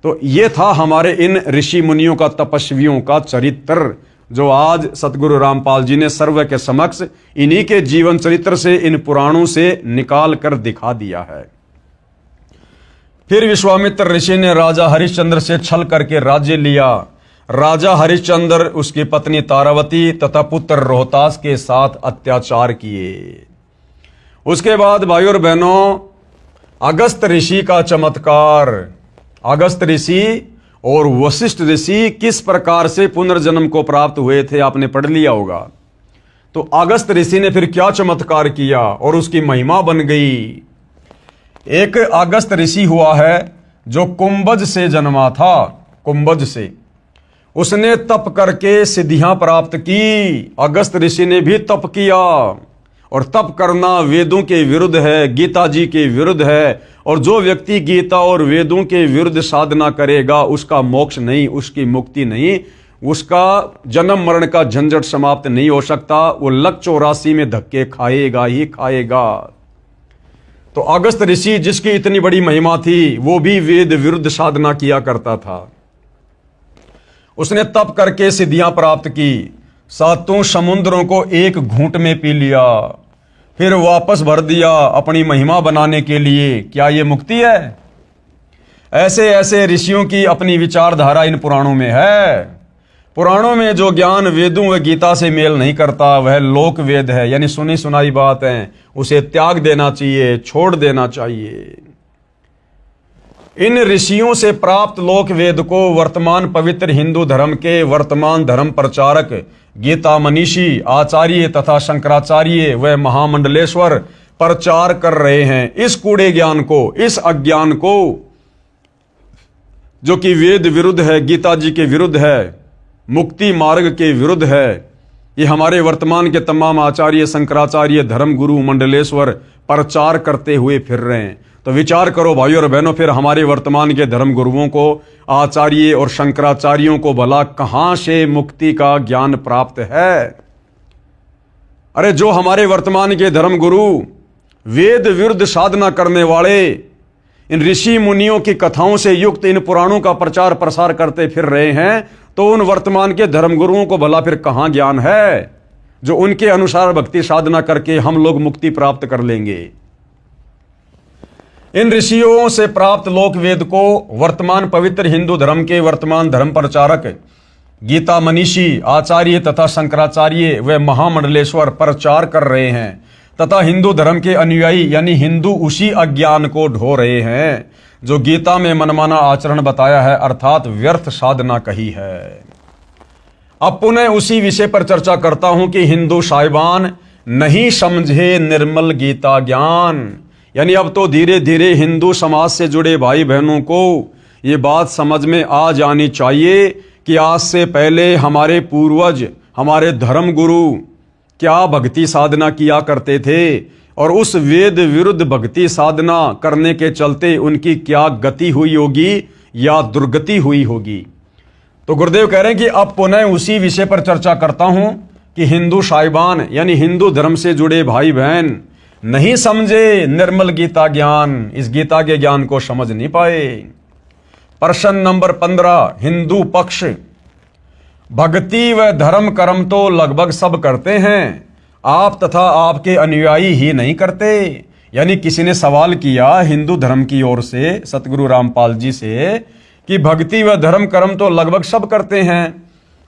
Speaker 1: तो ये था हमारे इन ऋषि मुनियों का, तपस्वियों का चरित्र, जो आज सतगुरु रामपाल जी ने सर्व के समक्ष इन्हीं के जीवन चरित्र से, इन पुराणों से निकाल कर दिखा दिया है। फिर विश्वामित्र ऋषि ने राजा हरिश्चंद्र से छल करके राज्य लिया। राजा हरिश्चंद्र, उसकी पत्नी तारावती तथा पुत्र रोहतास के साथ अत्याचार किए। उसके बाद भाइयों और बहनों, अगस्त ऋषि का चमत्कार। अगस्त ऋषि और वशिष्ठ ऋषि किस प्रकार से पुनर्जन्म को प्राप्त हुए थे, आपने पढ़ लिया होगा। तो अगस्त ऋषि ने फिर क्या चमत्कार किया और उसकी महिमा बन गई। एक अगस्त ऋषि हुआ है जो कुंभज से जन्मा था, कुंभज से। उसने तप करके सिद्धियां प्राप्त की। अगस्त ऋषि ने भी तप किया, और तप करना वेदों के विरुद्ध है, गीता जी के विरुद्ध है, और जो व्यक्ति गीता और वेदों के विरुद्ध साधना करेगा उसका मोक्ष नहीं, उसकी मुक्ति नहीं, उसका जन्म मरण का झंझट समाप्त नहीं हो सकता। वो लक 84 में धक्के खाएगा ही खाएगा। तो अगस्त ऋषि, जिसकी इतनी बड़ी महिमा थी, वो भी वेद विरुद्ध साधना किया करता था। उसने तप करके सिद्धियां प्राप्त की, 7 समुद्रों को एक घूंट में पी लिया, फिर वापस भर दिया अपनी महिमा बनाने के लिए। क्या ये मुक्ति है? ऐसे ऐसे ऋषियों की अपनी विचारधारा इन पुराणों में है। पुराणों में जो ज्ञान वेदों व गीता से मेल नहीं करता वह लोक वेद है, यानी सुनी सुनाई बात है, उसे त्याग देना चाहिए, छोड़ देना चाहिए। इन ऋषियों से प्राप्त लोक वेद को वर्तमान पवित्र हिंदू धर्म के वर्तमान धर्म प्रचारक, गीता मनीषी, आचार्य तथा शंकराचार्य व महामंडलेश्वर प्रचार कर रहे हैं। इस कूड़े ज्ञान को, इस अज्ञान को, जो कि वेद विरुद्ध है, गीता जी के विरुद्ध है, मुक्ति मार्ग के विरुद्ध है, ये हमारे वर्तमान के तमाम आचार्य, शंकराचार्य, धर्म गुरु, मंडलेश्वर प्रचार करते हुए फिर रहे हैं। तो विचार करो भाइयों और बहनों, फिर हमारे वर्तमान के धर्म गुरुओं को, आचार्य और शंकराचार्यों को भला कहां से मुक्ति का ज्ञान प्राप्त है? अरे जो हमारे वर्तमान के धर्म गुरु वेद विरुद्ध साधना करने वाले, इन ऋषि मुनियों की कथाओं से युक्त इन पुराणों का प्रचार प्रसार करते फिर रहे हैं, तो उन वर्तमान के धर्म गुरुओं को भला फिर कहां ज्ञान है जो उनके अनुसार भक्ति साधना करके हम लोग मुक्ति प्राप्त कर लेंगे। इन ऋषियों से प्राप्त लोक वेद को वर्तमान पवित्र हिंदू धर्म के वर्तमान धर्म प्रचारक, गीता मनीषी, आचार्य तथा शंकराचार्य व महामंडलेश्वर प्रचार कर रहे हैं, तथा हिंदू धर्म के अनुयायी यानी हिंदू उसी अज्ञान को ढो रहे हैं जो गीता में मनमाना आचरण बताया है, अर्थात व्यर्थ साधना कही है। अब पुनः उसी विषय पर चर्चा करता हूं कि हिंदू साहिबान नहीं समझे निर्मल गीता ज्ञान। यानी अब तो धीरे धीरे हिंदू समाज से जुड़े भाई बहनों को ये बात समझ में आ जानी चाहिए कि आज से पहले हमारे पूर्वज, हमारे धर्म गुरु क्या भक्ति साधना किया करते थे, और उस वेद विरुद्ध भक्ति साधना करने के चलते उनकी क्या गति हुई होगी या दुर्गति हुई होगी। तो गुरुदेव कह रहे हैं कि अब पुनः उसी विषय पर चर्चा करता हूं कि हिंदू साहिबान यानी हिंदू धर्म से जुड़े भाई बहन नहीं समझे निर्मल गीता ज्ञान, इस गीता के ज्ञान को समझ नहीं पाए। प्रश्न नंबर 15, हिंदू पक्ष। भक्ति व धर्म कर्म तो लगभग सब करते हैं, आप तथा आपके अनुयायी ही नहीं करते। यानी किसी ने सवाल किया हिंदू धर्म की ओर से सतगुरु रामपाल जी से कि भक्ति व धर्म कर्म तो लगभग सब करते हैं,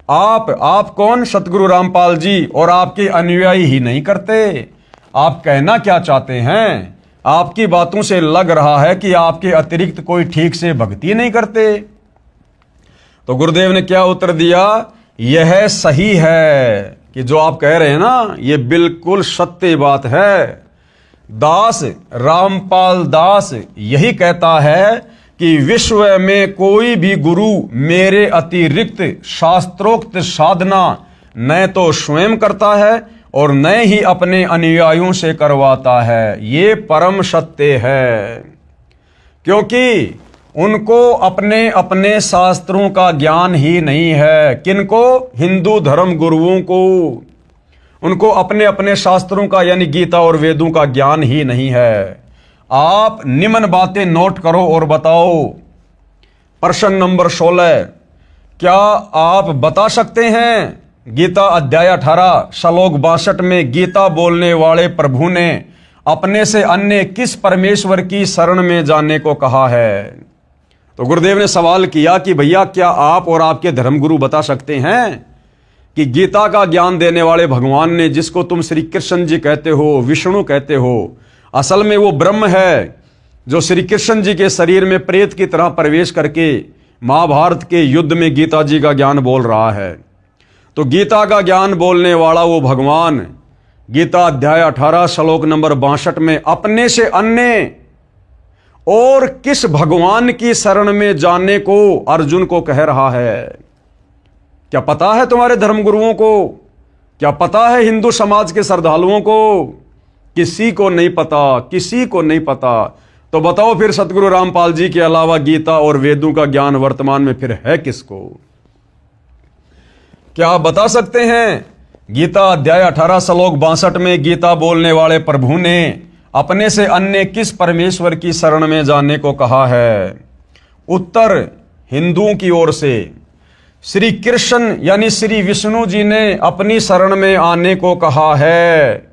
Speaker 1: आप कौन सतगुरु रामपाल जी, और आपके अनुयायी ही नहीं करते। आप कहना क्या चाहते हैं? आपकी बातों से लग रहा है कि आपके अतिरिक्त कोई ठीक से भक्ति नहीं करते। तो गुरुदेव ने क्या उत्तर दिया? यह सही है कि जो आप कह रहे हैं ना, ये बिल्कुल सत्य बात है। दास रामपाल दास यही कहता है कि विश्व में कोई भी गुरु मेरे अतिरिक्त शास्त्रोक्त साधना न तो स्वयं करता है और न ही अपने अनुयायियों से करवाता है। ये परम सत्य है, क्योंकि उनको अपने अपने शास्त्रों का ज्ञान ही नहीं है। किनको? हिंदू धर्म गुरुओं को। उनको अपने अपने शास्त्रों का यानी गीता और वेदों का ज्ञान ही नहीं है। आप निम्न बातें नोट करो और बताओ। प्रश्न नंबर 16, क्या आप बता सकते हैं गीता अध्याय 18 श्लोक 62 में गीता बोलने वाले प्रभु ने अपने से अन्य किस परमेश्वर की शरण में जाने को कहा है? तो गुरुदेव ने सवाल किया कि भैया क्या आप और आपके धर्मगुरु बता सकते हैं कि गीता का ज्ञान देने वाले भगवान ने, जिसको तुम श्री कृष्ण जी कहते हो, विष्णु कहते हो, असल में वो ब्रह्म है जो श्री कृष्ण जी के शरीर में प्रेत की तरह प्रवेश करके महाभारत के युद्ध में गीता जी का ज्ञान बोल रहा है। तो गीता का ज्ञान बोलने वाला वो भगवान गीता अध्याय 18 श्लोक नंबर 62 में अपने से अन्य और किस भगवान की शरण में जाने को अर्जुन को कह रहा है? क्या पता है तुम्हारे धर्मगुरुओं को? क्या पता है हिंदू समाज के श्रद्धालुओं को? किसी को नहीं पता, किसी को नहीं पता। तो बताओ फिर सतगुरु रामपाल जी के अलावा गीता और वेदों का ज्ञान वर्तमान में फिर है किसको? क्या आप बता सकते हैं गीता अध्याय 18 श्लोक 62 में गीता बोलने वाले प्रभु ने अपने से अन्य किस परमेश्वर की शरण में जाने को कहा है? उत्तर हिंदुओं की ओर से श्री कृष्ण यानी श्री विष्णु जी ने अपनी शरण में आने को कहा है।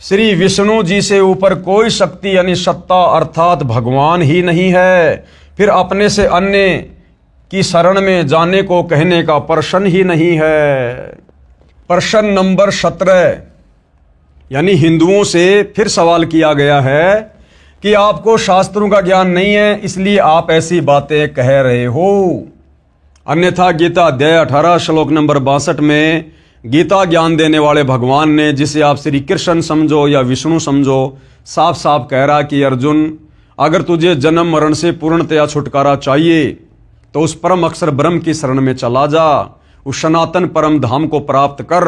Speaker 1: श्री विष्णु जी से ऊपर कोई शक्ति यानी सत्ता अर्थात भगवान ही नहीं है। फिर अपने से अन्य की शरण में जाने को कहने का प्रश्न ही नहीं है। प्रश्न नंबर 17 यानी हिंदुओं से फिर सवाल किया गया है कि आपको शास्त्रों का ज्ञान नहीं है, इसलिए आप ऐसी बातें कह रहे हो। अन्यथा गीता अध्याय 18 श्लोक नंबर 62 में गीता ज्ञान देने वाले भगवान ने, जिसे आप श्री कृष्ण समझो या विष्णु समझो, साफ साफ कह रहा कि अर्जुन, अगर तुझे जन्म मरण से पूर्णतया छुटकारा चाहिए तो उस परम अक्षर ब्रह्म की शरण में चला जा, उस सनातन परम धाम को प्राप्त कर,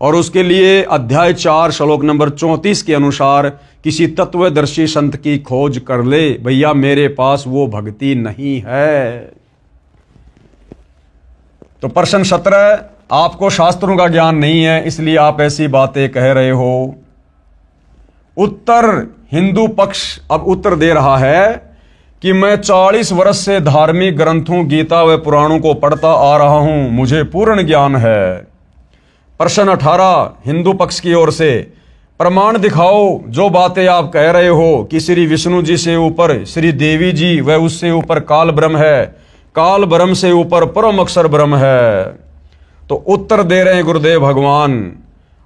Speaker 1: और उसके लिए अध्याय 4 श्लोक नंबर 34 के अनुसार किसी तत्वदर्शी संत की खोज कर ले। भैया मेरे पास वो भक्ति नहीं है। तो प्रश्न 17, आपको शास्त्रों का ज्ञान नहीं है, इसलिए आप ऐसी बातें कह रहे हो। उत्तर हिंदू पक्ष अब उत्तर दे रहा है कि मैं 40 वर्ष से धार्मिक ग्रंथों गीता व पुराणों को पढ़ता आ रहा हूं, मुझे पूर्ण ज्ञान है। प्रश्न 18 हिंदू पक्ष की ओर से, प्रमाण दिखाओ जो बातें आप कह रहे हो कि श्री विष्णु जी से ऊपर श्री देवी जी व उससे ऊपर काल ब्रह्म है, काल ब्रह्म से ऊपर परम अक्षर ब्रह्म है। तो उत्तर दे रहे हैं गुरुदेव भगवान,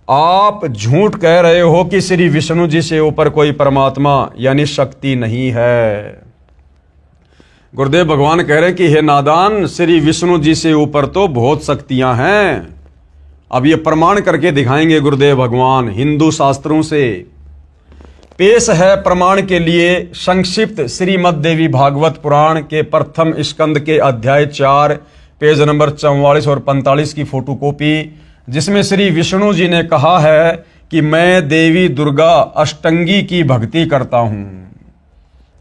Speaker 1: आप झूठ कह रहे हो कि श्री विष्णु जी से ऊपर कोई परमात्मा यानी शक्ति नहीं है। गुरुदेव भगवान कह रहे हैं कि हे नादान, श्री विष्णु जी से ऊपर तो बहुत शक्तियां हैं। अब ये प्रमाण करके दिखाएंगे गुरुदेव भगवान हिंदू शास्त्रों से। पेश है प्रमाण के लिए संक्षिप्त श्रीमद् देवी भागवत पुराण के प्रथम स्कंद के अध्याय 4 पेज नंबर 44 और 45 की फोटोकॉपी, जिसमें श्री विष्णु जी ने कहा है कि मैं देवी दुर्गा अष्टंगी की भक्ति करता हूं।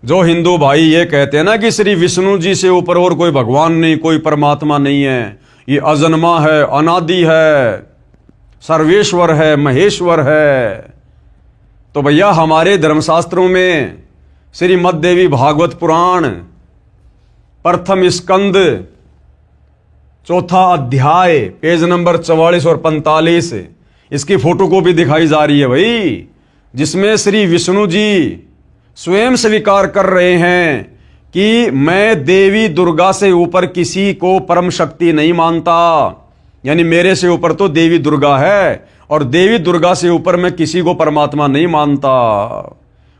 Speaker 1: जो हिंदू भाई ये कहते हैं ना कि श्री विष्णु जी से ऊपर और कोई भगवान नहीं, कोई परमात्मा नहीं है, ये अजन्मा है, अनादि है, सर्वेश्वर है, महेश्वर है, तो भैया हमारे धर्मशास्त्रों में श्रीमद् देवी भागवत पुराण प्रथम स्कंद चौथा अध्याय पेज नंबर 44 और 45 इसकी फोटो कॉपी दिखाई जा रही है भाई, जिसमें श्री विष्णु जी स्वयं स्वीकार कर रहे हैं कि मैं देवी दुर्गा से ऊपर किसी को परम शक्ति नहीं मानता। यानी मेरे से ऊपर तो देवी दुर्गा है और देवी दुर्गा से ऊपर मैं किसी को परमात्मा नहीं मानता,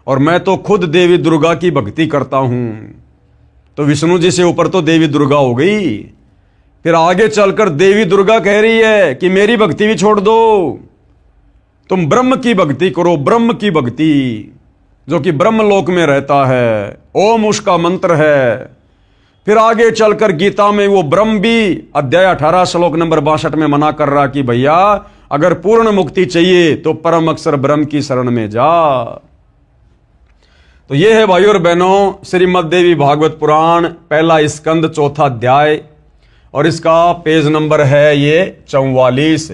Speaker 1: और मैं तो खुद देवी दुर्गा की भक्ति करता हूं। तो विष्णु जी से ऊपर तो देवी दुर्गा हो गई। फिर आगे चलकर देवी दुर्गा कह रही है कि मेरी भक्ति भी छोड़ दो, तुम ब्रह्म की भक्ति करो, ब्रह्म की भक्ति जो कि ब्रह्मलोक में रहता है, ओम उसका मंत्र है। फिर आगे चलकर गीता में वो ब्रह्म भी अध्याय 18 श्लोक नंबर 62 में मना कर रहा कि भैया अगर पूर्ण मुक्ति चाहिए तो परम अक्षर ब्रह्म की शरण में जा। तो ये है भाइयों और बहनों श्रीमद् देवी भागवत पुराण पहला स्कंद चौथा अध्याय, और इसका पेज नंबर है ये 44।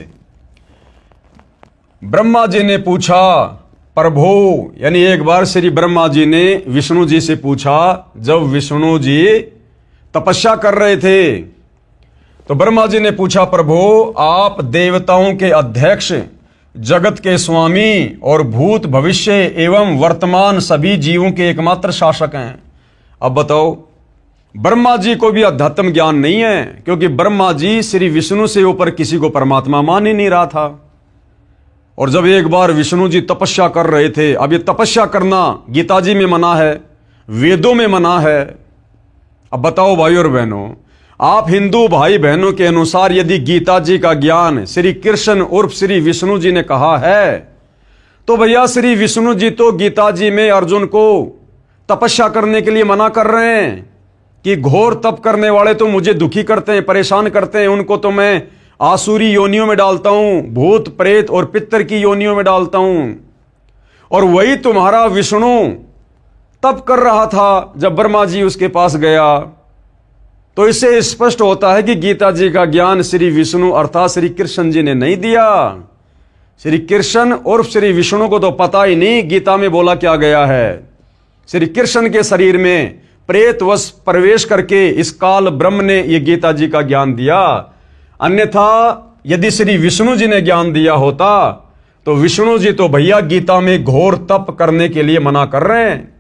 Speaker 1: ब्रह्मा जी ने पूछा प्रभु, यानी एक बार श्री ब्रह्मा जी ने विष्णु जी से पूछा, जब विष्णु जी तपस्या कर रहे थे तो ब्रह्मा जी ने पूछा प्रभु आप देवताओं के अध्यक्ष, जगत के स्वामी और भूत भविष्य एवं वर्तमान सभी जीवों के एकमात्र शासक हैं। अब बताओ, ब्रह्मा जी को भी अध्यात्म ज्ञान नहीं है, क्योंकि ब्रह्मा जी श्री विष्णु से ऊपर किसी को परमात्मा मान ही नहीं रहा था। और जब एक बार विष्णु जी तपस्या कर रहे थे, अब ये तपस्या करना गीता जी में मना है, वेदों में मना है। अब बताओ भाई और बहनों, आप हिंदू भाई बहनों के अनुसार यदि गीता जी का ज्ञान श्री कृष्ण उर्फ श्री विष्णु जी ने कहा है, तो भैया श्री विष्णु जी तो गीता जी में अर्जुन को तपस्या करने के लिए मना कर रहे हैं कि घोर तप करने वाले तो मुझे दुखी करते हैं, परेशान करते हैं, उनको तो मैं आसुरी योनियों में डालता हूं, भूत प्रेत और पितर की योनियों में डालता हूं। और वही तुम्हारा विष्णु तप कर रहा था जब ब्रह्मा जी उसके पास गया। तो इससे स्पष्ट होता है कि गीता जी का ज्ञान श्री विष्णु अर्थात श्री कृष्ण जी ने नहीं दिया। श्री कृष्ण और श्री विष्णु को तो पता ही नहीं गीता में बोला क्या गया है। श्री कृष्ण के शरीर में प्रेतवश प्रवेश करके इस काल ब्रह्म ने यह गीता जी का ज्ञान दिया। अन्यथा यदि श्री विष्णु जी ने ज्ञान दिया होता तो विष्णु जी तो भैया गीता में घोर तप करने के लिए मना कर रहे हैं।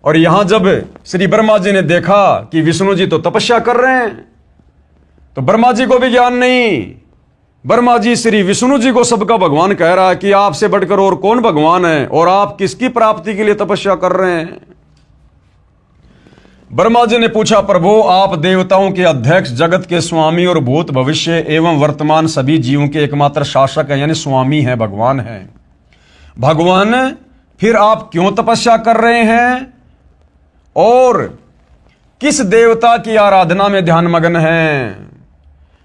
Speaker 1: और यहां जब श्री ब्रह्मा जी ने देखा कि विष्णु जी तो तपस्या कर रहे हैं, तो ब्रह्मा जी को भी ज्ञान नहीं। ब्रह्मा जी श्री विष्णु जी को सबका भगवान कह रहा है कि आपसे बढ़कर और कौन भगवान है और आप किसकी प्राप्ति के लिए तपस्या कर रहे हैं। ब्रह्मा जी ने पूछा प्रभु आप देवताओं के अध्यक्ष, जगत के स्वामी और भूत भविष्य एवं वर्तमान सभी जीवों के एकमात्र शासक हैं, यानी स्वामी हैं, भगवान हैं। भगवान फिर आप क्यों तपस्या कर रहे हैं और किस देवता की आराधना में ध्यान मग्न हैं?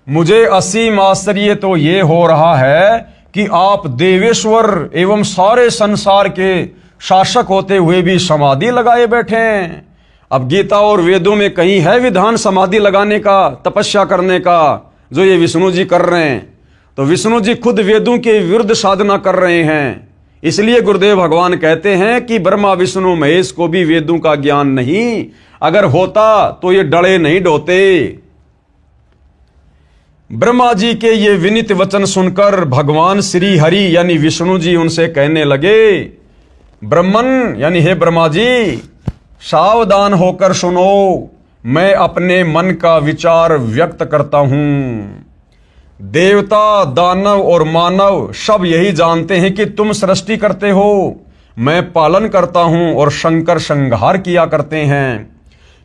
Speaker 1: मुझे असीम आश्चर्य तो ये हो रहा है कि आप देवेश्वर एवं सारे संसार के शासक होते हुए भी समाधि लगाए बैठे हैं। अब गीता और वेदों में कहीं है विधान समाधि लगाने का, तपस्या करने का, जो ये विष्णु जी कर रहे हैं? तो विष्णु जी खुद वेदों के विरुद्ध साधना कर रहे हैं। इसलिए गुरुदेव भगवान कहते हैं कि ब्रह्मा विष्णु महेश को भी वेदों का ज्ञान नहीं, अगर होता तो ये डरे नहीं डोते। ब्रह्मा जी के ये विनीत वचन सुनकर भगवान श्री हरि यानी विष्णु जी उनसे कहने लगे, ब्रह्मन यानी हे ब्रह्मा जी सावधान होकर सुनो, मैं अपने मन का विचार व्यक्त करता हूं। देवता, दानव और मानव सब यही जानते हैं कि तुम सृष्टि करते हो, मैं पालन करता हूं और शंकर संहार किया करते हैं।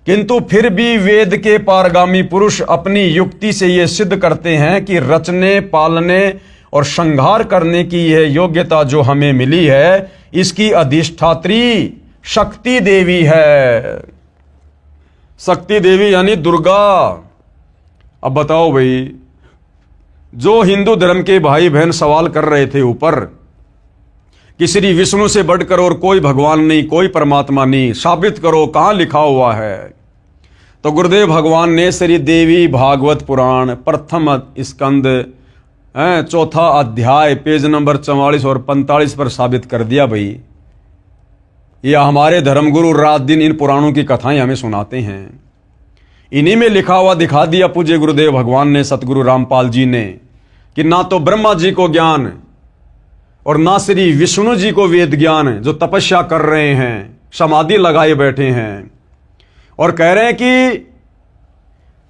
Speaker 1: किंतु फिर भी वेद के पारगामी पुरुष अपनी युक्ति से यह सिद्ध करते हैं कि रचने, पालने और संहार करने की यह योग्यता जो हमें मिली है, इसकी अधिष्ठात्री शक्ति देवी है। शक्ति देवी यानी दुर्गा। अब बताओ भाई, जो हिंदू धर्म के भाई बहन सवाल कर रहे थे ऊपर कि श्री विष्णु से बढ़कर और कोई भगवान नहीं, कोई परमात्मा नहीं, साबित करो, कहां लिखा हुआ है? तो गुरुदेव भगवान ने श्री देवी भागवत पुराण प्रथम स्कंद चौथा अध्याय पेज नंबर 44 और 45 पर साबित कर दिया भाई। ये हमारे धर्मगुरु रात दिन इन पुराणों की कथाएं हमें सुनाते हैं। इन्हीं में लिखा हुआ दिखा दिया पूज्य गुरुदेव भगवान ने, सतगुरु रामपाल जी ने, कि ना तो ब्रह्मा जी को ज्ञान और ना श्री विष्णु जी को वेद ज्ञान, जो तपस्या कर रहे हैं, समाधि लगाए बैठे हैं और कह रहे हैं कि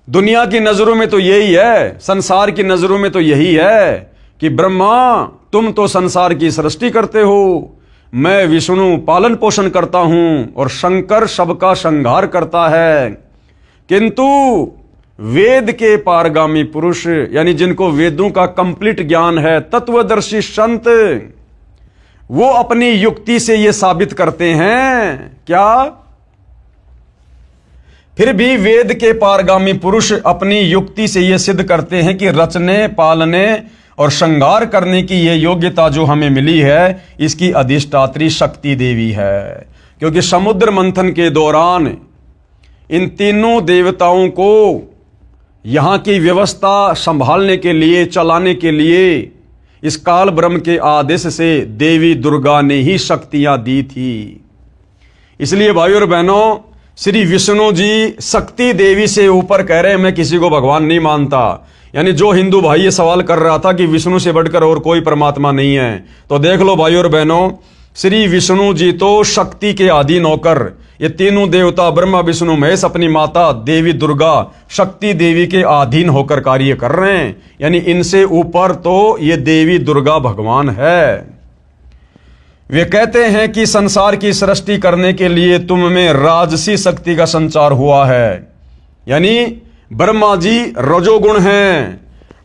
Speaker 1: दुनिया की नजरों में तो यही है, संसार की नजरों में तो यही है कि ब्रह्मा तुम तो संसार की सृष्टि करते हो, मैं विष्णु पालन पोषण करता हूं और शंकर सबका संहार करता है। किंतु वेद के पारगामी पुरुष, यानी जिनको वेदों का कंप्लीट ज्ञान है, तत्वदर्शी संत, वो अपनी युक्ति से ये साबित करते हैं क्या? फिर भी वेद के पारगामी पुरुष अपनी युक्ति से यह सिद्ध करते हैं कि रचने, पालने और श्रृंगार करने की यह योग्यता जो हमें मिली है, इसकी अधिष्ठात्री शक्ति देवी है। क्योंकि समुद्र मंथन के दौरान इन तीनों देवताओं को यहां की व्यवस्था संभालने के लिए, चलाने के लिए इस काल ब्रह्म के आदेश से देवी दुर्गा ने ही शक्तियां दी थी। इसलिए भाइयों और बहनों, श्री विष्णु जी शक्ति देवी से ऊपर कह रहे हैं मैं किसी को भगवान नहीं मानता। यानी जो हिंदू भाई ये सवाल कर रहा था कि विष्णु से बढ़कर और कोई परमात्मा नहीं है, तो देख लो भाइयों और बहनों, श्री विष्णु जी तो शक्ति के अधीन होकर, ये तीनों देवता ब्रह्मा विष्णु महेश अपनी माता देवी दुर्गा शक्ति देवी के अधीन होकर कार्य कर रहे हैं। यानी इनसे ऊपर तो ये देवी दुर्गा भगवान है। वे कहते हैं कि संसार की सृष्टि करने के लिए तुम में राजसी शक्ति का संचार हुआ है। यानी ब्रह्मा जी रजोगुण हैं,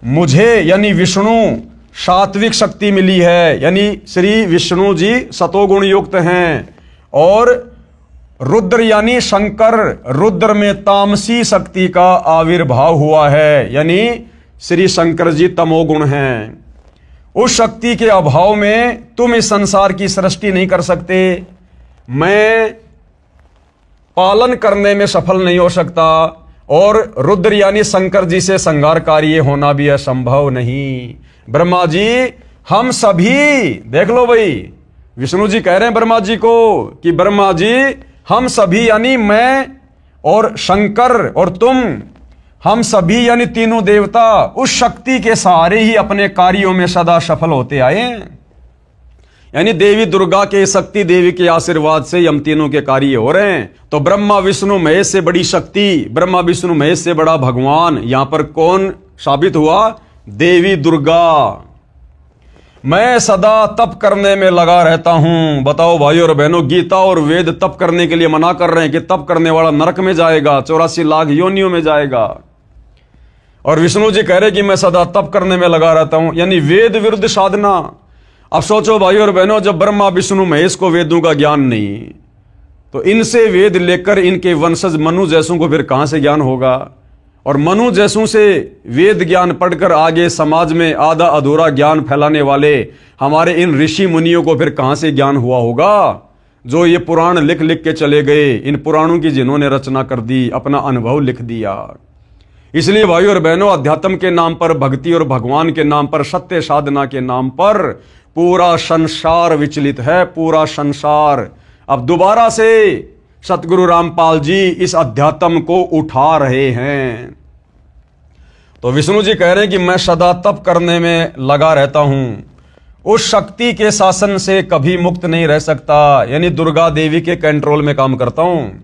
Speaker 1: मुझे यानी विष्णु सात्विक शक्ति मिली है, यानी श्री विष्णु जी सतोगुण युक्त हैं, और रुद्र यानी शंकर, रुद्र में तामसी शक्ति का आविर्भाव हुआ है, यानी श्री शंकर जी तमोगुण हैं। उस शक्ति के अभाव में तुम इस संसार की सृष्टि नहीं कर सकते, मैं पालन करने में सफल नहीं हो सकता, और रुद्र यानी शंकर जी से संहार कार्य होना भी असंभव नहीं। ब्रह्मा जी हम सभी, देख लो भाई, विष्णु जी कह रहे हैं ब्रह्मा जी को कि ब्रह्मा जी हम सभी, यानी मैं और शंकर और तुम, हम सभी यानी तीनों देवता उस शक्ति के सहारे ही अपने कार्यों में सदा सफल होते आए हैं। यानी देवी दुर्गा के, शक्ति देवी के आशीर्वाद से हम तीनों के कार्य हो रहे हैं। तो ब्रह्मा विष्णु महेश से बड़ी शक्ति, ब्रह्मा विष्णु महेश से बड़ा भगवान यहां पर कौन साबित हुआ? देवी दुर्गा। मैं सदा तप करने में लगा रहता हूं। बताओ भाइयों और बहनों, गीता और वेद तप करने के लिए मना कर रहे हैं कि तप करने वाला नरक में जाएगा, 84 लाख योनियों में जाएगा। और विष्णु जी कह रहे कि मैं सदा तप करने में लगा रहता हूं, यानी वेद विरुद्ध साधना। अब सोचो भाइयों और बहनों, जब ब्रह्मा विष्णु महेश को वेदों का ज्ञान नहीं, तो इनसे वेद लेकर इनके वंशज मनु जैसों को फिर कहां से ज्ञान होगा? और मनु जैसों से वेद ज्ञान पढ़कर आगे समाज में आधा अधूरा ज्ञान फैलाने वाले हमारे इन ऋषि मुनियों को फिर कहां से ज्ञान हुआ होगा? जो ये पुराण लिख लिख के चले गए, इन पुराणों की जिन्होंने रचना कर दी, अपना अनुभव लिख दिया। इसलिए भाइयों और बहनों, अध्यात्म के नाम पर, भक्ति और भगवान के नाम पर, सत्य साधना के नाम पर पूरा संसार विचलित है, पूरा संसार। अब दोबारा से सतगुरु रामपाल जी इस अध्यात्म को उठा रहे हैं। तो विष्णु जी कह रहे हैं कि मैं सदा तप करने में लगा रहता हूं, उस शक्ति के शासन से कभी मुक्त नहीं रह सकता, यानी दुर्गा देवी के कंट्रोल में काम करता हूं।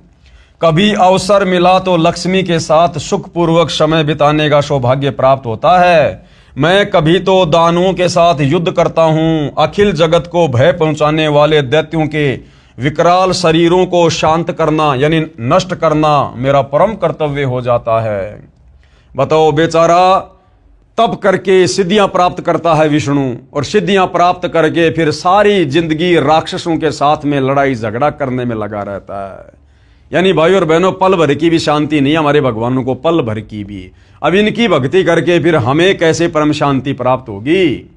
Speaker 1: कभी अवसर मिला तो लक्ष्मी के साथ सुखपूर्वक समय बिताने का सौभाग्य प्राप्त होता है। मैं कभी तो दानवों के साथ युद्ध करता हूं। अखिल जगत को भय पहुंचाने वाले दैत्यों के विकराल शरीरों को शांत करना, यानी नष्ट करना मेरा परम कर्तव्य हो जाता है। बताओ, बेचारा तप करके सिद्धियां प्राप्त करता है विष्णु, और सिद्धियां प्राप्त करके फिर सारी जिंदगी राक्षसों के साथ में लड़ाई झगड़ा करने में लगा रहता है। यानी भाइयों और बहनों, पल भर की भी शांति नहीं हमारे भगवानों को, पल भर की भी। अब इनकी भक्ति करके फिर हमें कैसे परम शांति प्राप्त होगी?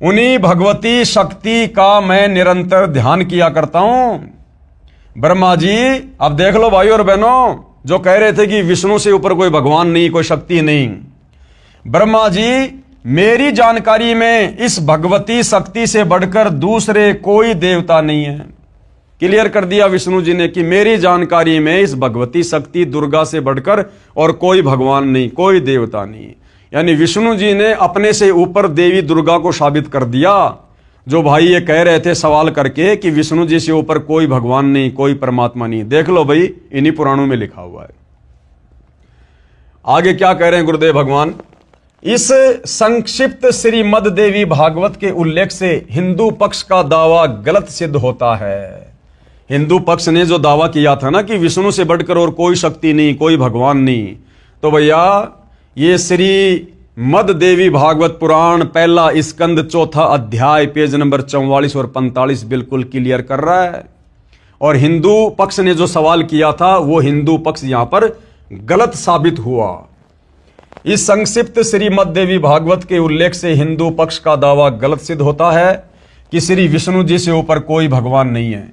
Speaker 1: उन्हीं भगवती शक्ति का मैं निरंतर ध्यान किया करता हूं। ब्रह्मा जी, अब देख लो भाइयों और बहनों, जो कह रहे थे कि विष्णु से ऊपर कोई भगवान नहीं, कोई शक्ति नहीं, ब्रह्मा जी मेरी जानकारी में इस भगवती शक्ति से बढ़कर दूसरे कोई देवता नहीं है। क्लियर कर दिया विष्णु जी ने कि मेरी जानकारी में इस भगवती शक्ति दुर्गा से बढ़कर और कोई भगवान नहीं, कोई देवता नहीं। यानी विष्णु जी ने अपने से ऊपर देवी दुर्गा को साबित कर दिया। जो भाई ये कह रहे थे सवाल करके कि विष्णु जी से ऊपर कोई भगवान नहीं, कोई परमात्मा नहीं, देख लो भाई, इन्हीं पुराणों में लिखा हुआ है। आगे क्या कह रहे हैं गुरुदेव भगवान, इस संक्षिप्त श्रीमद देवी भागवत के उल्लेख से हिंदू पक्ष का दावा गलत सिद्ध होता है। हिंदू पक्ष ने जो दावा किया था ना कि विष्णु से बढ़कर और कोई शक्ति नहीं, कोई भगवान नहीं, तो भैया ये श्री मद देवी भागवत पुराण पहला स्कंद चौथा अध्याय पेज नंबर 44 और 45 बिल्कुल क्लियर कर रहा है। और हिंदू पक्ष ने जो सवाल किया था वो हिंदू पक्ष यहां पर गलत साबित हुआ। इस संक्षिप्त श्रीमद देवी भागवत के उल्लेख से हिंदू पक्ष का दावा गलत सिद्ध होता है कि श्री विष्णु जी से ऊपर कोई भगवान नहीं है,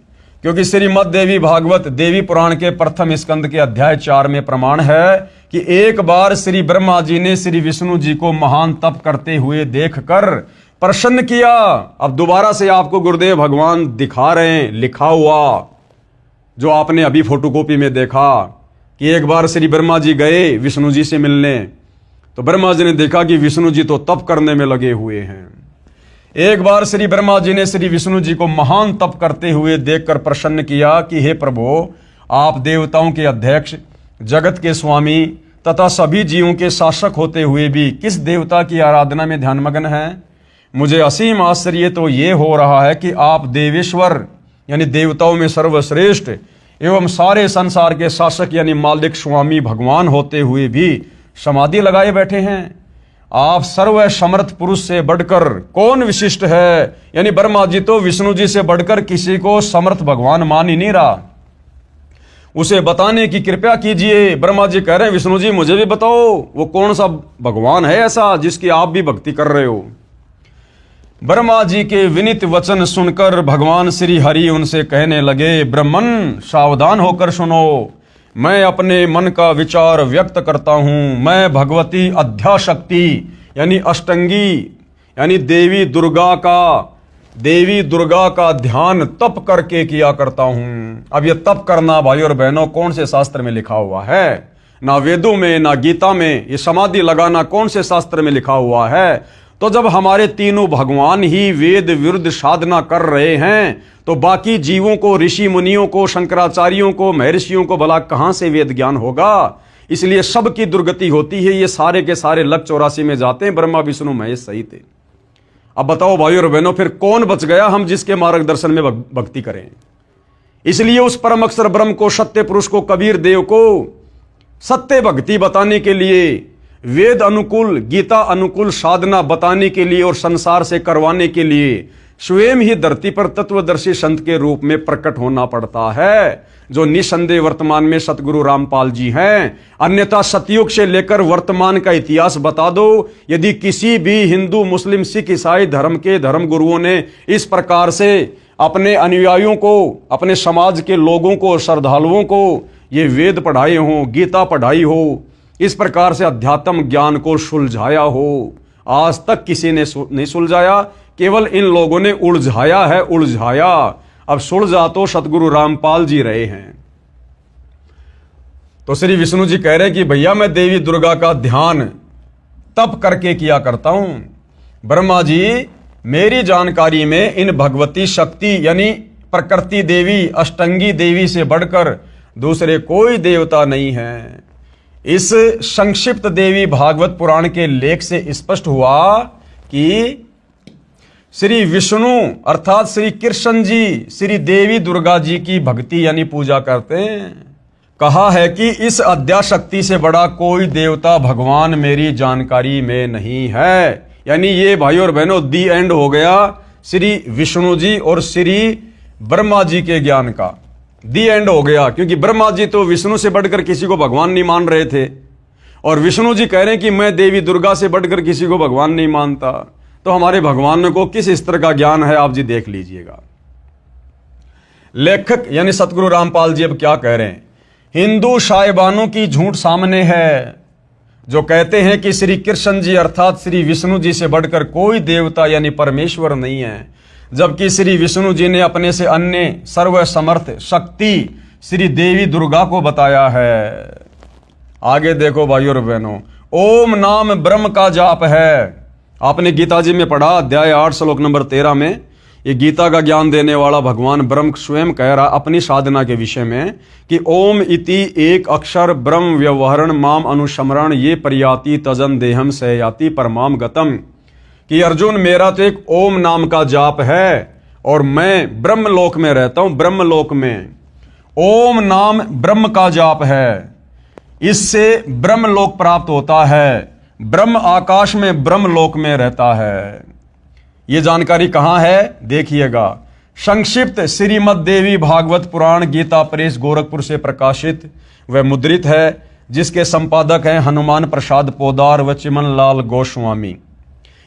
Speaker 1: क्योंकि श्रीमद देवी भागवत देवी पुराण के प्रथम स्कंद के अध्याय 4 में प्रमाण है कि एक बार श्री ब्रह्मा जी ने श्री विष्णु जी को महान तप करते हुए देखकर प्रसन्न किया। अब दोबारा से आपको गुरुदेव भगवान दिखा रहे हैं लिखा हुआ, जो आपने अभी फोटोकॉपी में देखा कि एक बार श्री ब्रह्मा जी गए विष्णु जी से मिलने, तो ब्रह्मा जी ने देखा कि विष्णु जी तो तप करने में लगे हुए हैं। एक बार श्री ब्रह्मा जी ने श्री विष्णु जी को महान तप करते हुए देखकर प्रसन्न किया कि हे प्रभु, आप देवताओं के अध्यक्ष, जगत के स्वामी तथा सभी जीवों के शासक होते हुए भी किस देवता की आराधना में ध्यानमग्न हैं। मुझे असीम आश्चर्य तो ये हो रहा है कि आप देवेश्वर यानी देवताओं में सर्वश्रेष्ठ एवं सारे संसार के शासक यानी मालिक स्वामी भगवान होते हुए भी समाधि लगाए बैठे हैं। आप सर्व समर्थ पुरुष से बढ़कर कौन विशिष्ट है। यानी ब्रह्मा जी तो विष्णु जी से बढ़कर किसी को समर्थ भगवान मान ही नहीं रहा, उसे बताने की कृपया कीजिए। ब्रह्मा जी कह रहे हैं विष्णु जी मुझे भी बताओ वो कौन सा भगवान है ऐसा जिसकी आप भी भक्ति कर रहे हो। ब्रह्मा जी के विनीत वचन सुनकर भगवान श्री हरि उनसे कहने लगे, ब्राह्मण सावधान होकर सुनो, मैं अपने मन का विचार व्यक्त करता हूं। मैं भगवती अध्याशक्ति यानी अष्टंगी यानी देवी दुर्गा का ध्यान तप करके किया करता हूं। अब यह तप करना भाई और बहनों कौन से शास्त्र में लिखा हुआ है? ना वेदों में ना गीता में। ये समाधि लगाना कौन से शास्त्र में लिखा हुआ है? तो जब हमारे तीनों भगवान ही वेद विरुद्ध साधना कर रहे हैं तो बाकी जीवों को, ऋषि मुनियों को, शंकराचार्यों को, महर्षियों को भला कहां से वेद ज्ञान होगा? इसलिए सबकी दुर्गति होती है। ये सारे के सारे लक 84 में जाते हैं, ब्रह्मा विष्णु महेश सहित। अब बताओ भाई और बहनों, फिर कौन बच गया हम जिसके मार्गदर्शन में भक्ति करें? इसलिए उस परम अक्षर ब्रह्म को, सत्य पुरुष को, कबीर देव को सत्य भक्ति बताने के लिए, वेद अनुकूल, गीता अनुकूल साधना बताने के लिए और संसार से करवाने के लिए स्वयं ही धरती पर तत्वदर्शी संत के रूप में प्रकट होना पड़ता है, जो निसंदेह वर्तमान में सतगुरु रामपाल जी हैं। अन्यथा सतयुग से लेकर वर्तमान का इतिहास बता दो, यदि किसी भी हिंदू, मुस्लिम, सिख, ईसाई धर्म के धर्म गुरुओं ने इस प्रकार से अपने अनुयायियों को, अपने समाज के लोगों को, श्रद्धालुओं को ये वेद पढ़ाए हो, गीता पढ़ाई हो, इस प्रकार से अध्यात्म ज्ञान को सुलझाया हो, आज तक किसी ने नहीं सुलझाया, केवल इन लोगों ने उलझाया है, उलझाया। अब सुलझा तो सतगुरु रामपाल जी रहे हैं। तो श्री विष्णु जी कह रहे कि भैया मैं देवी दुर्गा का ध्यान तप करके किया करता हूं। ब्रह्मा जी, मेरी जानकारी में इन भगवती शक्ति यानी प्रकृति देवी, अष्टंगी देवी से बढ़कर दूसरे कोई देवता नहीं है। इस संक्षिप्त देवी भागवत पुराण के लेख से स्पष्ट हुआ कि श्री विष्णु अर्थात श्री कृष्ण जी श्री देवी दुर्गा जी की भक्ति यानी पूजा करते हैं। कहा है कि इस अध्याशक्ति से बड़ा कोई देवता भगवान मेरी जानकारी में नहीं है। यानी ये भाई और बहनों दी एंड हो गया श्री विष्णु जी और श्री ब्रह्मा जी के ज्ञान का, दी एंड हो गया। क्योंकि ब्रह्मा जी तो विष्णु से बढ़कर किसी को भगवान नहीं मान रहे थे और विष्णु जी कह रहे हैं कि मैं देवी दुर्गा से बढ़कर किसी को भगवान नहीं मानता। तो हमारे भगवान को किस स्तर का ज्ञान है आप जी देख लीजिएगा। लेखक यानी सतगुरु रामपाल जी अब क्या कह रहे हैं? हिंदू साहिबानों की झूठ सामने है। जो कहते हैं कि श्री कृष्ण जी अर्थात श्री विष्णु जी से बढ़कर कोई देवता यानी परमेश्वर नहीं है, जबकि श्री विष्णु जी ने अपने से अन्य सर्वसमर्थ शक्ति श्री देवी दुर्गा को बताया है। आगे देखो भाइयों और बहनों, ओम नाम ब्रह्म का जाप है। आपने गीता जी में पढ़ा अध्याय 8 श्लोक नंबर 13 में, ये गीता का ज्ञान देने वाला भगवान ब्रह्म स्वयं कह रहा अपनी साधना के विषय में कि ओम इति एक अक्षर ब्रह्म व्यवहरण माम अनुस्मरण ये परियाति तजन देहम से याति परमाम गतम, कि अर्जुन मेरा तो एक ओम नाम का जाप है और मैं ब्रह्मलोक में रहता हूं। ब्रह्मलोक में ओम नाम ब्रह्म का जाप है, इससे ब्रह्मलोक प्राप्त होता है। ब्रह्म आकाश में ब्रह्मलोक में रहता है। यह जानकारी कहां है देखिएगा, संक्षिप्त श्रीमद देवी भागवत पुराण गीता प्रेस गोरखपुर से प्रकाशित व मुद्रित है, जिसके संपादक हैं हनुमान प्रसाद पोदार व चिमन लाल गोस्वामी।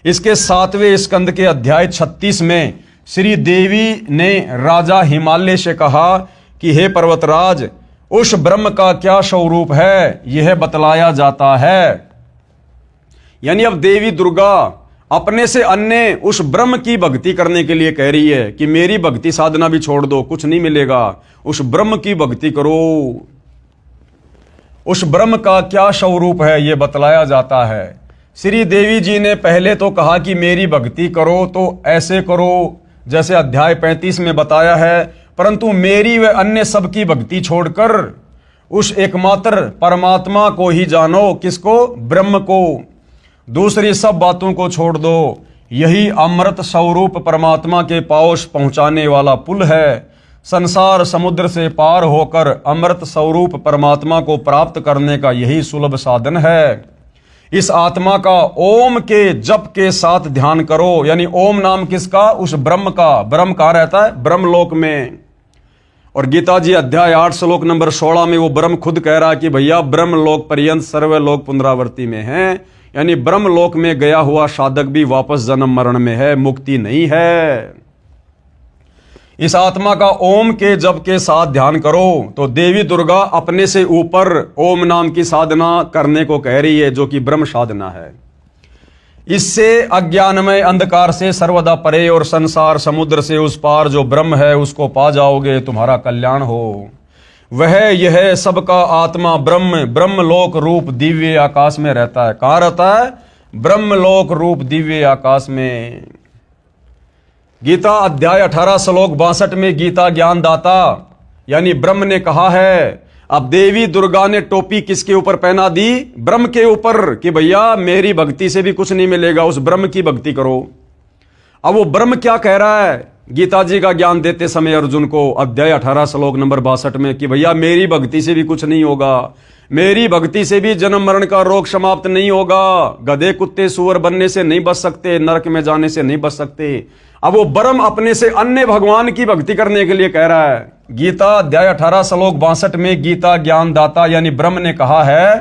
Speaker 1: इसके 7वें स्कंद के अध्याय 36 में श्री देवी ने राजा हिमालय से कहा कि हे पर्वतराज, उस ब्रह्म का क्या स्वरूप है यह बतलाया जाता है। यानी अब देवी दुर्गा अपने से अन्य उस ब्रह्म की भक्ति करने के लिए कह रही है कि मेरी भक्ति साधना भी छोड़ दो, कुछ नहीं मिलेगा, उस ब्रह्म की भक्ति करो। उस ब्रह्म का क्या स्वरूप है यह बतलाया जाता है। श्री देवी जी ने पहले तो कहा कि मेरी भक्ति करो तो ऐसे करो जैसे अध्याय 35 में बताया है, परंतु मेरी व अन्य सबकी भक्ति छोड़कर उस एकमात्र परमात्मा को ही जानो। किसको? ब्रह्म को। दूसरी सब बातों को छोड़ दो। यही अमृत स्वरूप परमात्मा के पास पहुंचाने वाला पुल है। संसार समुद्र से पार होकर अमृत स्वरूप परमात्मा को प्राप्त करने का यही सुलभ साधन है। इस आत्मा का ओम के जप के साथ ध्यान करो। यानी ओम नाम किसका? उस ब्रह्म का। ब्रह्म कहाँ रहता है? ब्रह्मलोक में। और गीता जी अध्याय 8 श्लोक नंबर 16 में वो ब्रह्म खुद कह रहा है कि भैया ब्रह्मलोक पर्यंत सर्वलोक पुनरावृत्ति में है। यानी ब्रह्मलोक में गया हुआ साधक भी वापस जन्म मरण में है, मुक्ति नहीं है। इस आत्मा का ओम के जप के साथ ध्यान करो। तो देवी दुर्गा अपने से ऊपर ओम नाम की साधना करने को कह रही है, जो कि ब्रह्म साधना है। इससे अज्ञानमय अंधकार से सर्वदा परे और संसार समुद्र से उस पार जो ब्रह्म है उसको पा जाओगे, तुम्हारा कल्याण हो। वह यह सबका आत्मा ब्रह्म ब्रह्मलोक रूप दिव्य आकाश में रहता है। कहां रहता है? ब्रह्मलोक रूप दिव्य आकाश में। गीता अध्याय 18 श्लोक 62 में गीता ज्ञान दाता यानी ब्रह्म ने कहा है। अब देवी दुर्गा ने टोपी किसके ऊपर पहना दी? ब्रह्म के ऊपर, कि भैया मेरी भक्ति से भी कुछ नहीं मिलेगा, उस ब्रह्म की भक्ति करो। अब वो ब्रह्म क्या कह रहा है गीता जी का ज्ञान देते समय अर्जुन को अध्याय 18 श्लोक नंबर 62 में, कि भैया मेरी भक्ति से भी कुछ नहीं होगा, मेरी भक्ति से भी जन्म मरण का रोग समाप्त नहीं होगा, गधे कुत्ते सुअर बनने से नहीं बच सकते, नरक में जाने से नहीं बच सकते। अब वो ब्रह्म अपने से अन्य भगवान की भक्ति करने के लिए कह रहा है। गीता अध्याय 18 श्लोक 62 में गीता ज्ञान दाता यानी ब्रह्म ने कहा है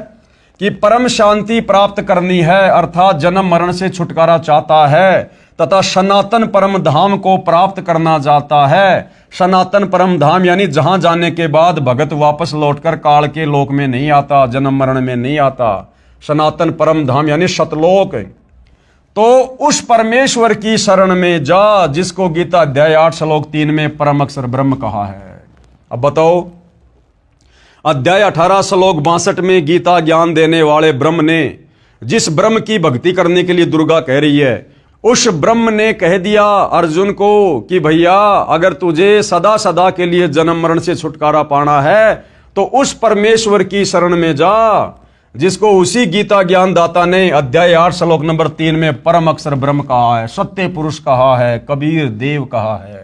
Speaker 1: कि परम शांति प्राप्त करनी है, अर्थात जन्म मरण से छुटकारा चाहता है तथा सनातन परम धाम को प्राप्त करना चाहता है। सनातन परम धाम यानी जहां जाने के बाद भगत वापस लौटकर काल के लोक में नहीं आता, जन्म मरण में नहीं आता। सनातन परम धाम यानी सतलोक। तो उस परमेश्वर की शरण में जा जिसको गीता अध्याय 8 श्लोक 3 में परम अक्षर ब्रह्म कहा है। अब बताओ, अध्याय 18 श्लोक 62 में गीता ज्ञान देने वाले ब्रह्म ने जिस ब्रह्म की भक्ति करने के लिए दुर्गा कह रही है, उस ब्रह्म ने कह दिया अर्जुन को कि भैया अगर तुझे सदा सदा के लिए जन्म मरण से छुटकारा पाना है तो उस परमेश्वर की शरण में जा जिसको उसी गीता ज्ञान दाता ने अध्याय 8 श्लोक नंबर 3 में परम अक्षर ब्रह्म कहा है, सत्य पुरुष कहा है, कबीर देव कहा है।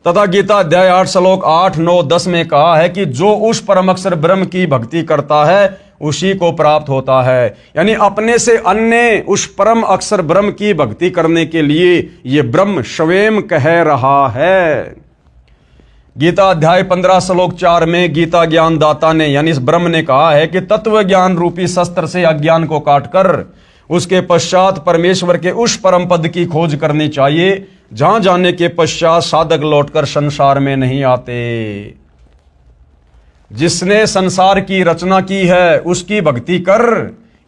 Speaker 1: तथा गीता अध्याय 8 श्लोक 8, 9, 10 में कहा है कि जो उस परम अक्षर ब्रह्म की भक्ति करता है उसी को प्राप्त होता है। यानी अपने से अन्य उस परम अक्षर ब्रह्म की भक्ति करने के लिए ये ब्रह्म स्वयं कह रहा है। गीता अध्याय 15 श्लोक 4 में गीता ज्ञान दाता ने यानी इस ब्रह्म ने कहा है कि तत्व ज्ञान रूपी शस्त्र से अज्ञान को काटकर उसके पश्चात परमेश्वर के उस परम पद की खोज करनी चाहिए जहां जाने के पश्चात साधक लौटकर संसार में नहीं आते। जिसने संसार की रचना की है उसकी भक्ति कर,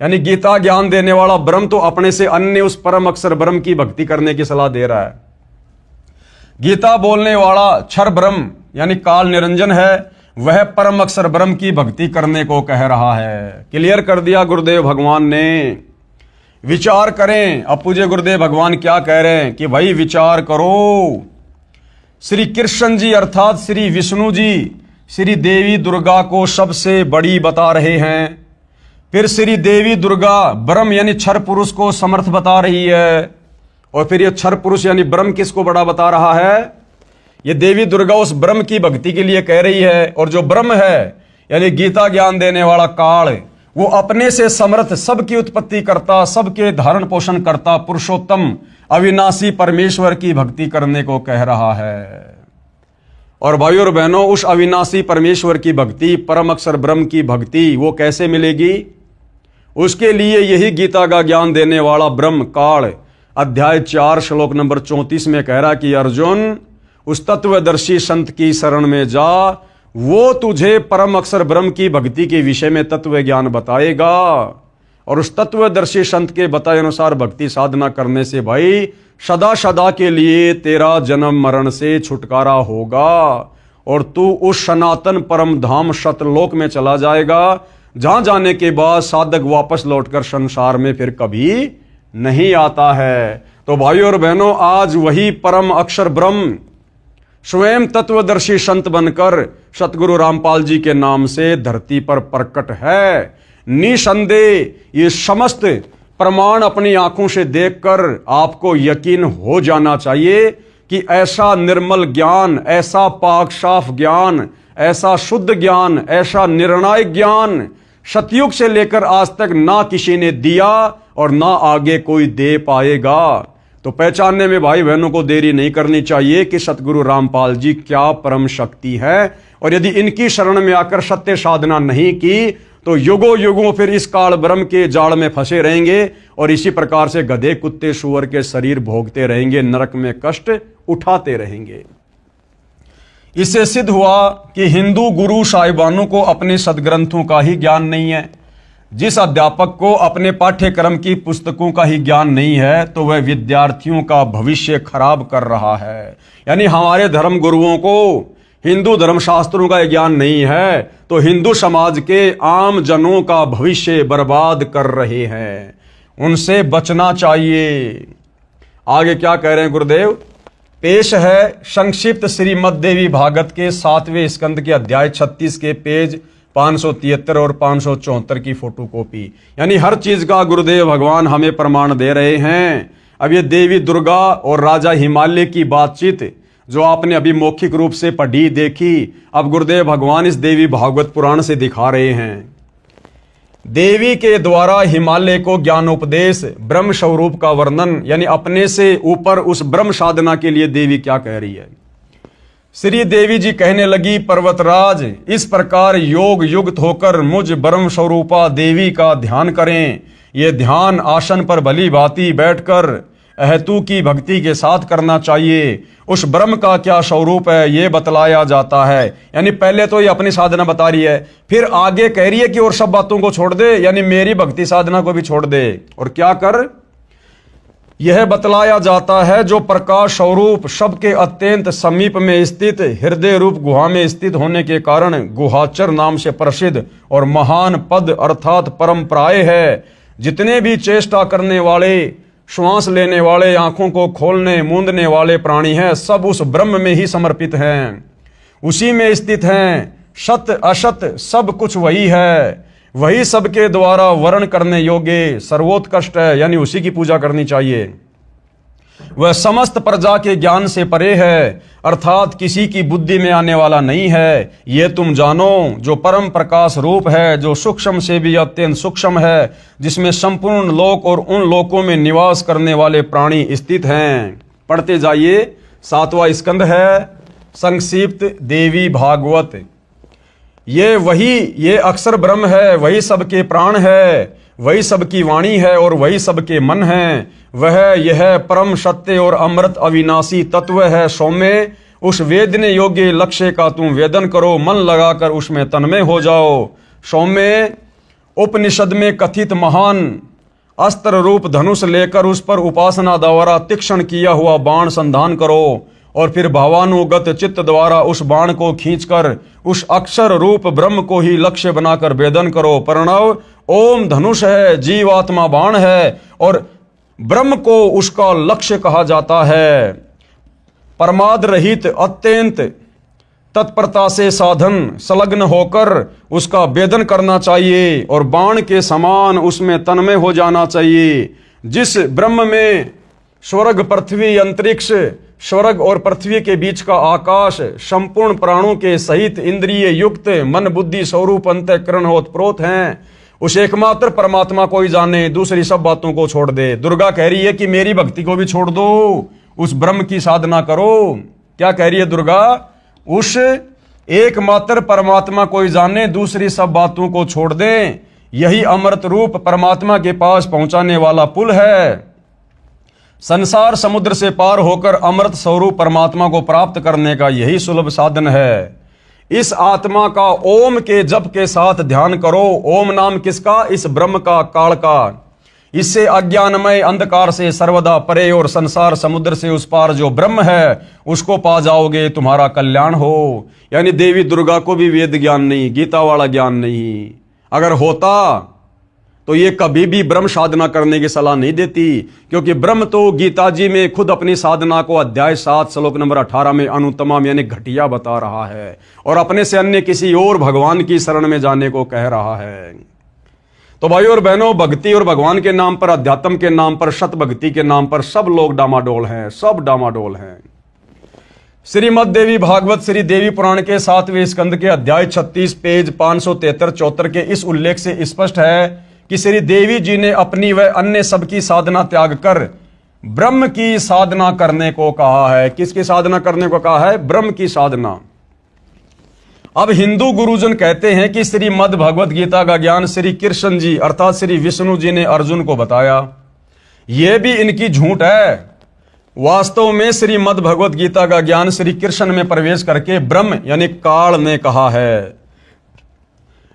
Speaker 1: यानी गीता ज्ञान देने वाला ब्रह्म तो अपने से अन्य उस परम अक्षर ब्रह्म की भक्ति करने की सलाह दे रहा है। गीता बोलने वाला क्षर ब्रह्म यानी काल निरंजन है, वह परम अक्षर ब्रह्म की भक्ति करने को कह रहा है। क्लियर कर दिया गुरुदेव भगवान ने। विचार करें, अब पूज्य गुरुदेव भगवान क्या कह रहे हैं कि भाई विचार करो। श्री कृष्ण जी अर्थात श्री विष्णु जी श्री देवी दुर्गा को सबसे बड़ी बता रहे हैं। फिर श्री देवी दुर्गा ब्रह्म यानी क्षर पुरुष को समर्थ बता रही है, और फिर ये क्षर पुरुष यानी ब्रह्म किसको बड़ा बता रहा है? ये देवी दुर्गा उस ब्रह्म की भक्ति के लिए कह रही है, और जो ब्रह्म है यानी गीता ज्ञान देने वाला काल, वो अपने से समर्थ, सबकी उत्पत्ति करता, सबके धारण पोषण करता पुरुषोत्तम अविनाशी परमेश्वर की भक्ति करने को कह रहा है। और भाइयों और बहनों, उस अविनाशी परमेश्वर की भक्ति, परम अक्षर ब्रह्म की भक्ति वो कैसे मिलेगी? उसके लिए यही गीता का ज्ञान देने वाला ब्रह्म काल अध्याय 4 श्लोक नंबर 34 में कह रहा कि अर्जुन, उस तत्वदर्शी संत की शरण में जा, वो तुझे परम अक्षर ब्रह्म की भक्ति के विषय में तत्व ज्ञान बताएगा। और उस तत्वदर्शी संत के बताए अनुसार भक्ति साधना करने से भाई सदा सदा के लिए तेरा जन्म मरण से छुटकारा होगा, और तू उस सनातन परम धाम सतलोक में चला जाएगा, जहां जाने के बाद साधक वापस लौटकर संसार में फिर कभी नहीं आता है। तो भाइयों और बहनों, आज वही परम अक्षर ब्रह्म स्वयं तत्वदर्शी संत बनकर सतगुरु रामपाल जी के नाम से धरती पर प्रकट है। निसंदेह ये समस्त प्रमाण अपनी आंखों से देखकर आपको यकीन हो जाना चाहिए कि ऐसा निर्मल ज्ञान, ऐसा पाक साफ ज्ञान, ऐसा शुद्ध ज्ञान, ऐसा निर्णायक ज्ञान सतयुग से लेकर आज तक ना किसी ने दिया और ना आगे कोई दे पाएगा। तो पहचानने में भाई बहनों को देरी नहीं करनी चाहिए कि सतगुरु रामपाल जी क्या परम शक्ति है, और यदि इनकी शरण में आकर सत्य साधना नहीं की तो युगों युगों फिर इस काल ब्रह्म के जाल में फंसे रहेंगे, और इसी प्रकार से गधे कुत्ते सुअर के शरीर भोगते रहेंगे, नरक में कष्ट उठाते रहेंगे। इससे सिद्ध हुआ कि हिंदू गुरु साहिबानों को अपने सदग्रंथों का ही ज्ञान नहीं है। जिस अध्यापक को अपने पाठ्यक्रम की पुस्तकों का ही ज्ञान नहीं है तो वह विद्यार्थियों का भविष्य खराब कर रहा है। यानी हमारे धर्म गुरुओं को हिंदू धर्मशास्त्रों का ज्ञान नहीं है तो हिंदू समाज के आम जनों का भविष्य बर्बाद कर रहे हैं, उनसे बचना चाहिए। आगे क्या कह रहे हैं गुरुदेव? पेश है संक्षिप्त श्रीमद् देवी भागवत के 7वें स्कंद के अध्याय 36 के पेज 573 और 574 की फोटोकॉपी। यानी हर चीज का गुरुदेव भगवान हमें प्रमाण दे रहे हैं। अब ये देवी दुर्गा और राजा हिमालय की बातचीत जो आपने अभी मौखिक रूप से पढ़ी देखी, अब गुरुदेव भगवान इस देवी भागवत पुराण से दिखा रहे हैं। देवी के द्वारा हिमालय को ज्ञानोपदेश, ब्रह्म स्वरूप का वर्णन, यानी अपने से ऊपर उस ब्रह्म साधना के लिए देवी क्या कह रही है। श्री देवी जी कहने लगी, पर्वतराज इस प्रकार योग युक्त होकर मुझ ब्रह्म स्वरूपा देवी का ध्यान करें। ये ध्यान आसन पर भली भांति बैठकर अहेतु की भक्ति के साथ करना चाहिए। उस ब्रह्म का क्या स्वरूप है ये बतलाया जाता है। यानी पहले तो ये अपनी साधना बता रही है, फिर आगे कह रही है कि और सब बातों को छोड़ दे, यानी मेरी भक्ति साधना को भी छोड़ दे। और क्या कर? यह बतलाया जाता है जो प्रकाश स्वरूप सबके अत्यंत समीप में स्थित हृदय रूप गुहा में स्थित होने के कारण गुहाचर नाम से प्रसिद्ध और महान पद अर्थात परंपराएं है। जितने भी चेष्टा करने वाले, श्वास लेने वाले, आंखों को खोलने मूंदने वाले प्राणी हैं, सब उस ब्रह्म में ही समर्पित हैं, उसी में स्थित हैं। सत असत सब कुछ वही है, वही सबके द्वारा वर्ण करने योग्य सर्वोत्कृष्ट है, यानी उसी की पूजा करनी चाहिए। वह समस्त प्रजा के ज्ञान से परे है, अर्थात किसी की बुद्धि में आने वाला नहीं है। ये तुम जानो जो परम प्रकाश रूप है, जो सूक्ष्म से भी अत्यंत सूक्ष्म है, जिसमें संपूर्ण लोक और उन लोकों में निवास करने वाले प्राणी स्थित हैं। पढ़ते जाइए। 7वां स्कंद है संक्षिप्त देवी भागवत। ये अक्षर ब्रह्म है, वही सबके प्राण है, वही सबकी वाणी है और वही सबके मन है। वह यह परम सत्य और अमृत अविनाशी तत्व है। सौम्य उस वेदने योग्य लक्ष्य का तुम वेदन करो, मन लगाकर उसमें तन्मय हो जाओ। सौम्य उपनिषद में कथित महान अस्त्र रूप धनुष लेकर उस पर उपासना द्वारा तीक्ष्ण किया हुआ बाण संधान करो और फिर भावानुगत चित्त द्वारा उस बाण को खींचकर उस अक्षर रूप ब्रह्म को ही लक्ष्य बनाकर वेदन करो। प्रणव ओम धनुष है, जीवात्मा बाण है और ब्रह्म को उसका लक्ष्य कहा जाता है। परमाद रहित अत्यंत तत्परता से साधन संलग्न होकर उसका वेदन करना चाहिए और बाण के समान उसमें तन्मय हो जाना चाहिए। जिस ब्रह्म में स्वर्ग पृथ्वी अंतरिक्ष, स्वर्ग और पृथ्वी के बीच का आकाश, संपूर्ण प्राणों के सहित इंद्रिय युक्त मन बुद्धि स्वरूप अंतःकरण ओतप्रोत हैं, उस एकमात्र परमात्मा को ही जाने, दूसरी सब बातों को छोड़ दे। दुर्गा कह रही है कि मेरी भक्ति को भी छोड़ दो, उस ब्रह्म की साधना करो। क्या कह रही है दुर्गा? उस एकमात्र परमात्मा को ही जाने, दूसरी सब बातों को छोड़ दे। यही अमृत रूप परमात्मा के पास पहुंचाने वाला पुल है। संसार समुद्र से पार होकर अमृत स्वरूप परमात्मा को प्राप्त करने का यही सुलभ साधन है। इस आत्मा का ओम के जप के साथ ध्यान करो। ओम नाम किसका? इस ब्रह्म का, काल का। इससे अज्ञानमय अंधकार से सर्वदा परे और संसार समुद्र से उस पार जो ब्रह्म है उसको पा जाओगे, तुम्हारा कल्याण हो। यानी देवी दुर्गा को भी वेद ज्ञान नहीं, गीता वाला ज्ञान नहीं। अगर होता तो ये कभी भी ब्रह्म साधना करने की सलाह नहीं देती, क्योंकि ब्रह्म तो गीता जी में खुद अपनी साधना को अध्याय 7 श्लोक नंबर 18 में अनुत्तम यानी घटिया बता रहा है और अपने से अन्य किसी और भगवान की शरण में जाने को कह रहा है। तो भाइयों और बहनों, भक्ति और भगवान के नाम पर, अध्यात्म के नाम पर, सत भक्ति के नाम पर सब लोग डामाडोल हैं, सब डामाडोल हैं। श्रीमद देवी भागवत श्री देवी पुराण के 7वें स्कंद के अध्याय 36 पेज 573-74 के इस उल्लेख से स्पष्ट है कि श्री देवी जी ने अपनी व अन्य सबकी साधना त्याग कर ब्रह्म की साधना करने को कहा है। किसकी साधना करने को कहा है? ब्रह्म की साधना। अब हिंदू गुरुजन कहते हैं कि श्रीमद् भगवत गीता का ज्ञान श्री कृष्ण जी अर्थात श्री विष्णु जी ने अर्जुन को बताया। यह भी इनकी झूठ है। वास्तव में श्रीमद् भगवत गीता का ज्ञान श्री कृष्ण में प्रवेश करके ब्रह्म यानी काल ने कहा है।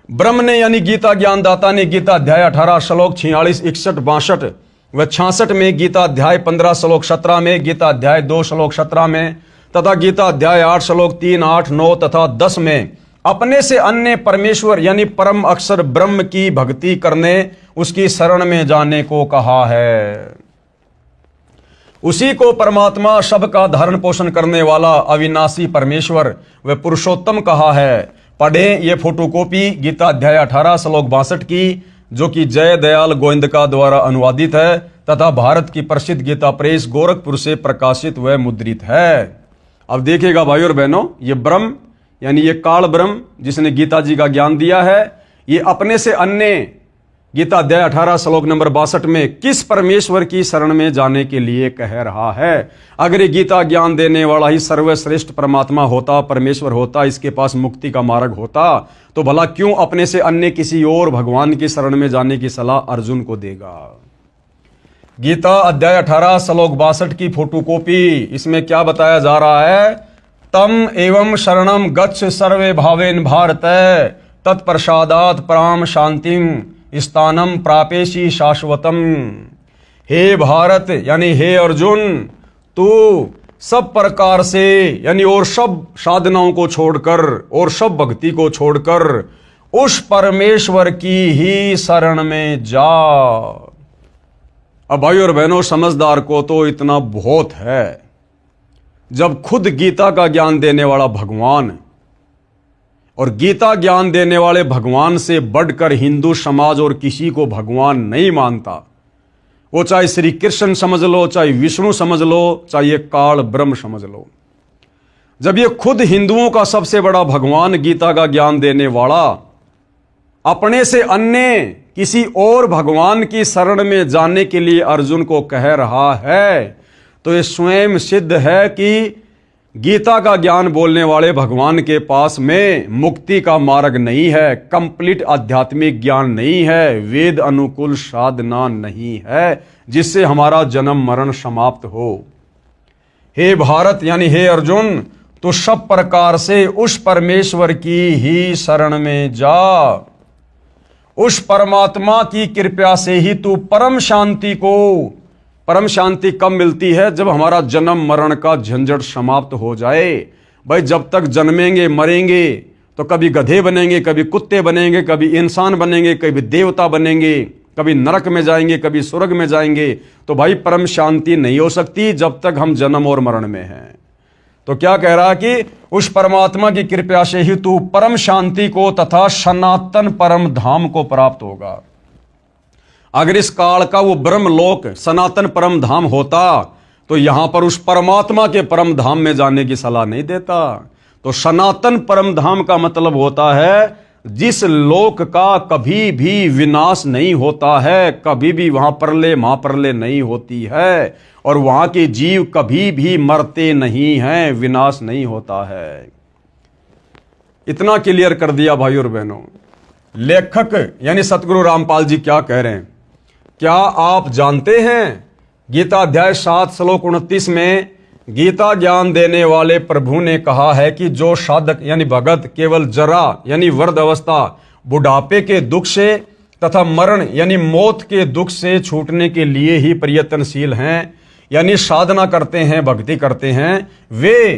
Speaker 1: ब्रह्म ने यानी गीता ज्ञानदाता ने गीता अध्याय 18 श्लोक 46, 61, 62 व 66 में, गीता अध्याय 15 श्लोक 17 में, गीता अध्याय 2 श्लोक 17 में तथा गीता अध्याय 8 श्लोक 3, 8, 9 तथा 10 में अपने से अन्य परमेश्वर यानी परम अक्षर ब्रह्म की भक्ति करने, उसकी शरण में जाने को कहा है। उसी को परमात्मा, सबका धारण पोषण करने वाला अविनाशी परमेश्वर व पुरुषोत्तम कहा है। पढ़ें ये फोटोकॉपी गीता अध्याय 18 श्लोक 62 की, जो कि जय दयाल गोविंदका द्वारा अनुवादित है तथा भारत की प्रसिद्ध गीता प्रेस गोरखपुर से प्रकाशित व मुद्रित है। अब देखिएगा भाइयों और बहनों, ये ब्रह्म यानी ये काल ब्रह्म जिसने गीता जी का ज्ञान दिया है, ये अपने से अन्य गीता अध्याय 18 श्लोक नंबर 62 में किस परमेश्वर की शरण में जाने के लिए कह रहा है। अगर ये गीता ज्ञान देने वाला ही सर्वश्रेष्ठ परमात्मा होता, परमेश्वर होता, इसके पास मुक्ति का मार्ग होता, तो भला क्यों अपने से अन्य किसी और भगवान की शरण में जाने की सलाह अर्जुन को देगा। गीता अध्याय 18 श्लोक 62 की फोटोकॉपी, इसमें क्या बताया जा रहा है? तम एवं शरणम गच्छ सर्वे भावेन भारत तत्प्रसादात पराम शांतिम स्थानम प्रापेशी शाश्वतम। हे भारत यानी हे अर्जुन, तू सब प्रकार से यानी और सब साधनाओं को छोड़कर और सब भक्ति को छोड़कर उस परमेश्वर की ही शरण में जा। अब भाई और बहनों, समझदार को तो इतना बहुत है, जब खुद गीता का ज्ञान देने वाला भगवान और गीता ज्ञान देने वाले भगवान से बढ़कर हिंदू समाज और किसी को भगवान नहीं मानता, वो चाहे श्री कृष्ण समझ लो, चाहे विष्णु समझ लो, चाहे ये काल ब्रह्म समझ लो। जब ये खुद हिंदुओं का सबसे बड़ा भगवान गीता का ज्ञान देने वाला अपने से अन्य किसी और भगवान की शरण में जाने के लिए अर्जुन को कह रहा है, तो ये स्वयं सिद्ध है कि गीता का ज्ञान बोलने वाले भगवान के पास में मुक्ति का मार्ग नहीं है, कंप्लीट आध्यात्मिक ज्ञान नहीं है, वेद अनुकूल साधना नहीं है जिससे हमारा जन्म मरण समाप्त हो। हे भारत यानी हे अर्जुन, तो सब प्रकार से उस परमेश्वर की ही शरण में जा। उस परमात्मा की कृपा से ही तू परम शांति कब मिलती है? जब हमारा जन्म मरण का झंझट समाप्त हो जाए। भाई जब तक जन्मेंगे मरेंगे तो कभी गधे बनेंगे, कभी कुत्ते बनेंगे, कभी इंसान बनेंगे, कभी देवता बनेंगे, कभी नरक में जाएंगे, कभी स्वर्ग में जाएंगे। तो भाई परम शांति नहीं हो सकती जब तक हम जन्म और मरण में हैं। तो क्या कह रहा है कि उस परमात्मा की कृपा से ही तू परम शांति को तथा सनातन परम धाम को प्राप्त होगा। अगर इस काल का वो ब्रह्मलोक सनातन परम धाम होता तो यहां पर उस परमात्मा के परम धाम में जाने की सलाह नहीं देता। तो सनातन परम धाम का मतलब होता है जिस लोक का कभी भी विनाश नहीं होता है, कभी भी वहां प्रलय महाप्रलय नहीं होती है, और वहां के जीव कभी भी मरते नहीं हैं, विनाश नहीं होता है। इतना क्लियर कर दिया भाई और बहनों। लेखक यानी सतगुरु रामपाल जी क्या कह रहे हैं? क्या आप जानते हैं गीता अध्याय 7 श्लोक 29 में गीता ज्ञान देने वाले प्रभु ने कहा है कि जो साधक यानी भगत केवल जरा यानी वृद्ध अवस्था बुढ़ापे के दुख से तथा मरण यानी मौत के दुख से छूटने के लिए ही प्रयत्नशील हैं, यानी साधना करते हैं, भक्ति करते हैं, वे